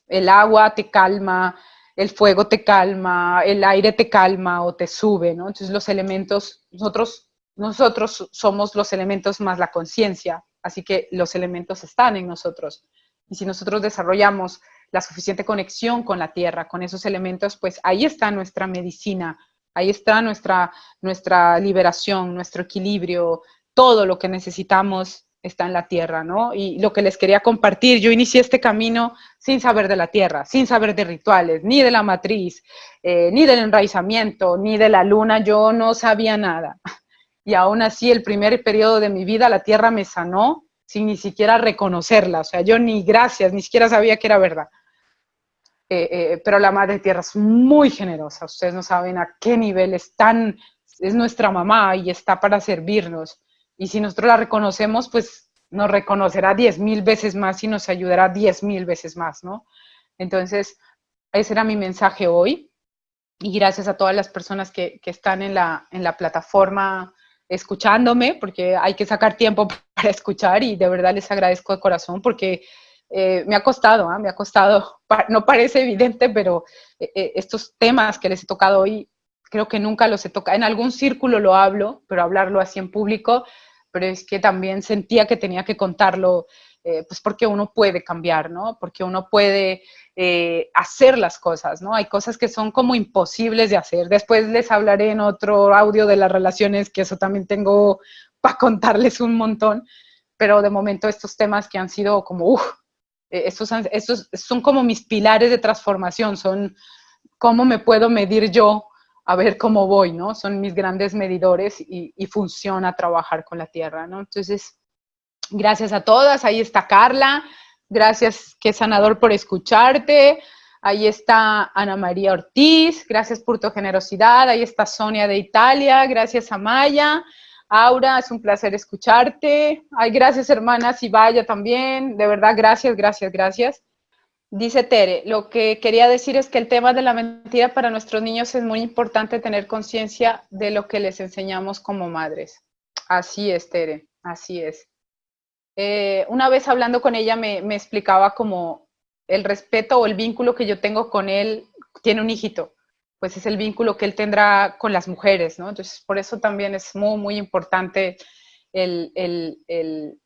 El agua te calma, el fuego te calma, el aire te calma o te sube, ¿no? Entonces los elementos, nosotros somos los elementos más la conciencia, así que los elementos están en nosotros. Y si nosotros desarrollamos la suficiente conexión con la tierra, con esos elementos, pues ahí está nuestra medicina, ahí está nuestra liberación, nuestro equilibrio, todo lo que necesitamos está en la tierra, ¿no? Y lo que les quería compartir, yo inicié este camino sin saber de la tierra, sin saber de rituales, ni de la matriz, ni del enraizamiento, ni de la luna, yo no sabía nada. Y aún así, el primer periodo de mi vida, la tierra me sanó sin ni siquiera reconocerla. O sea, yo ni gracias, ni siquiera sabía que era verdad. Pero la Madre Tierra es muy generosa. Ustedes no saben a qué nivel es nuestra mamá y está para servirnos. Y si nosotros la reconocemos, pues nos reconocerá 10,000 veces más y nos ayudará 10,000 veces más, ¿no? Entonces, ese era mi mensaje hoy. Y gracias a todas las personas que están en la plataforma escuchándome, porque hay que sacar tiempo para escuchar y de verdad les agradezco de corazón porque me ha costado, me ha costado, no parece evidente, pero estos temas que les he tocado hoy, creo que nunca los he tocado, en algún círculo lo hablo, pero hablarlo así en público, pero es que también sentía que tenía que contarlo, pues porque uno puede cambiar, ¿no? Porque uno puede hacer las cosas, ¿no? Hay cosas que son como imposibles de hacer. Después les hablaré en otro audio de las relaciones, que eso también tengo para contarles un montón, pero de momento estos temas que han sido como, estos son como mis pilares de transformación, son cómo me puedo medir yo a ver cómo voy, ¿no? Son mis grandes medidores y funciona trabajar con la tierra, ¿no? Entonces, gracias a todas, ahí está Carla, gracias, qué sanador por escucharte, ahí está Ana María Ortiz, gracias por tu generosidad, ahí está Sonia de Italia, gracias a Maya, Aura, es un placer escucharte, ay, gracias hermanas y vaya también, de verdad, gracias, gracias, gracias. Dice Tere, lo que quería decir es que el tema de la mentira para nuestros niños es muy importante tener conciencia de lo que les enseñamos como madres. Así es, Tere, así es. Una vez hablando con ella me explicaba como el respeto o el vínculo que yo tengo con él, tiene un hijito, pues es el vínculo que él tendrá con las mujeres, ¿no? Entonces, por eso también es muy, muy importante el, el, el,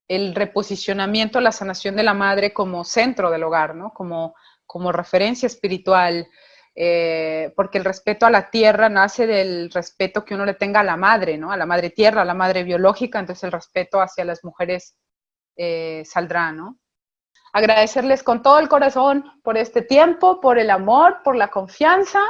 el reposicionamiento, la sanación de la madre como centro del hogar, ¿no? Como referencia espiritual, porque el respeto a la tierra nace del respeto que uno le tenga a la madre, ¿no? A la madre tierra, a la madre biológica, entonces el respeto hacia las mujeres saldrá, ¿no? Agradecerles con todo el corazón por este tiempo, por el amor, por la confianza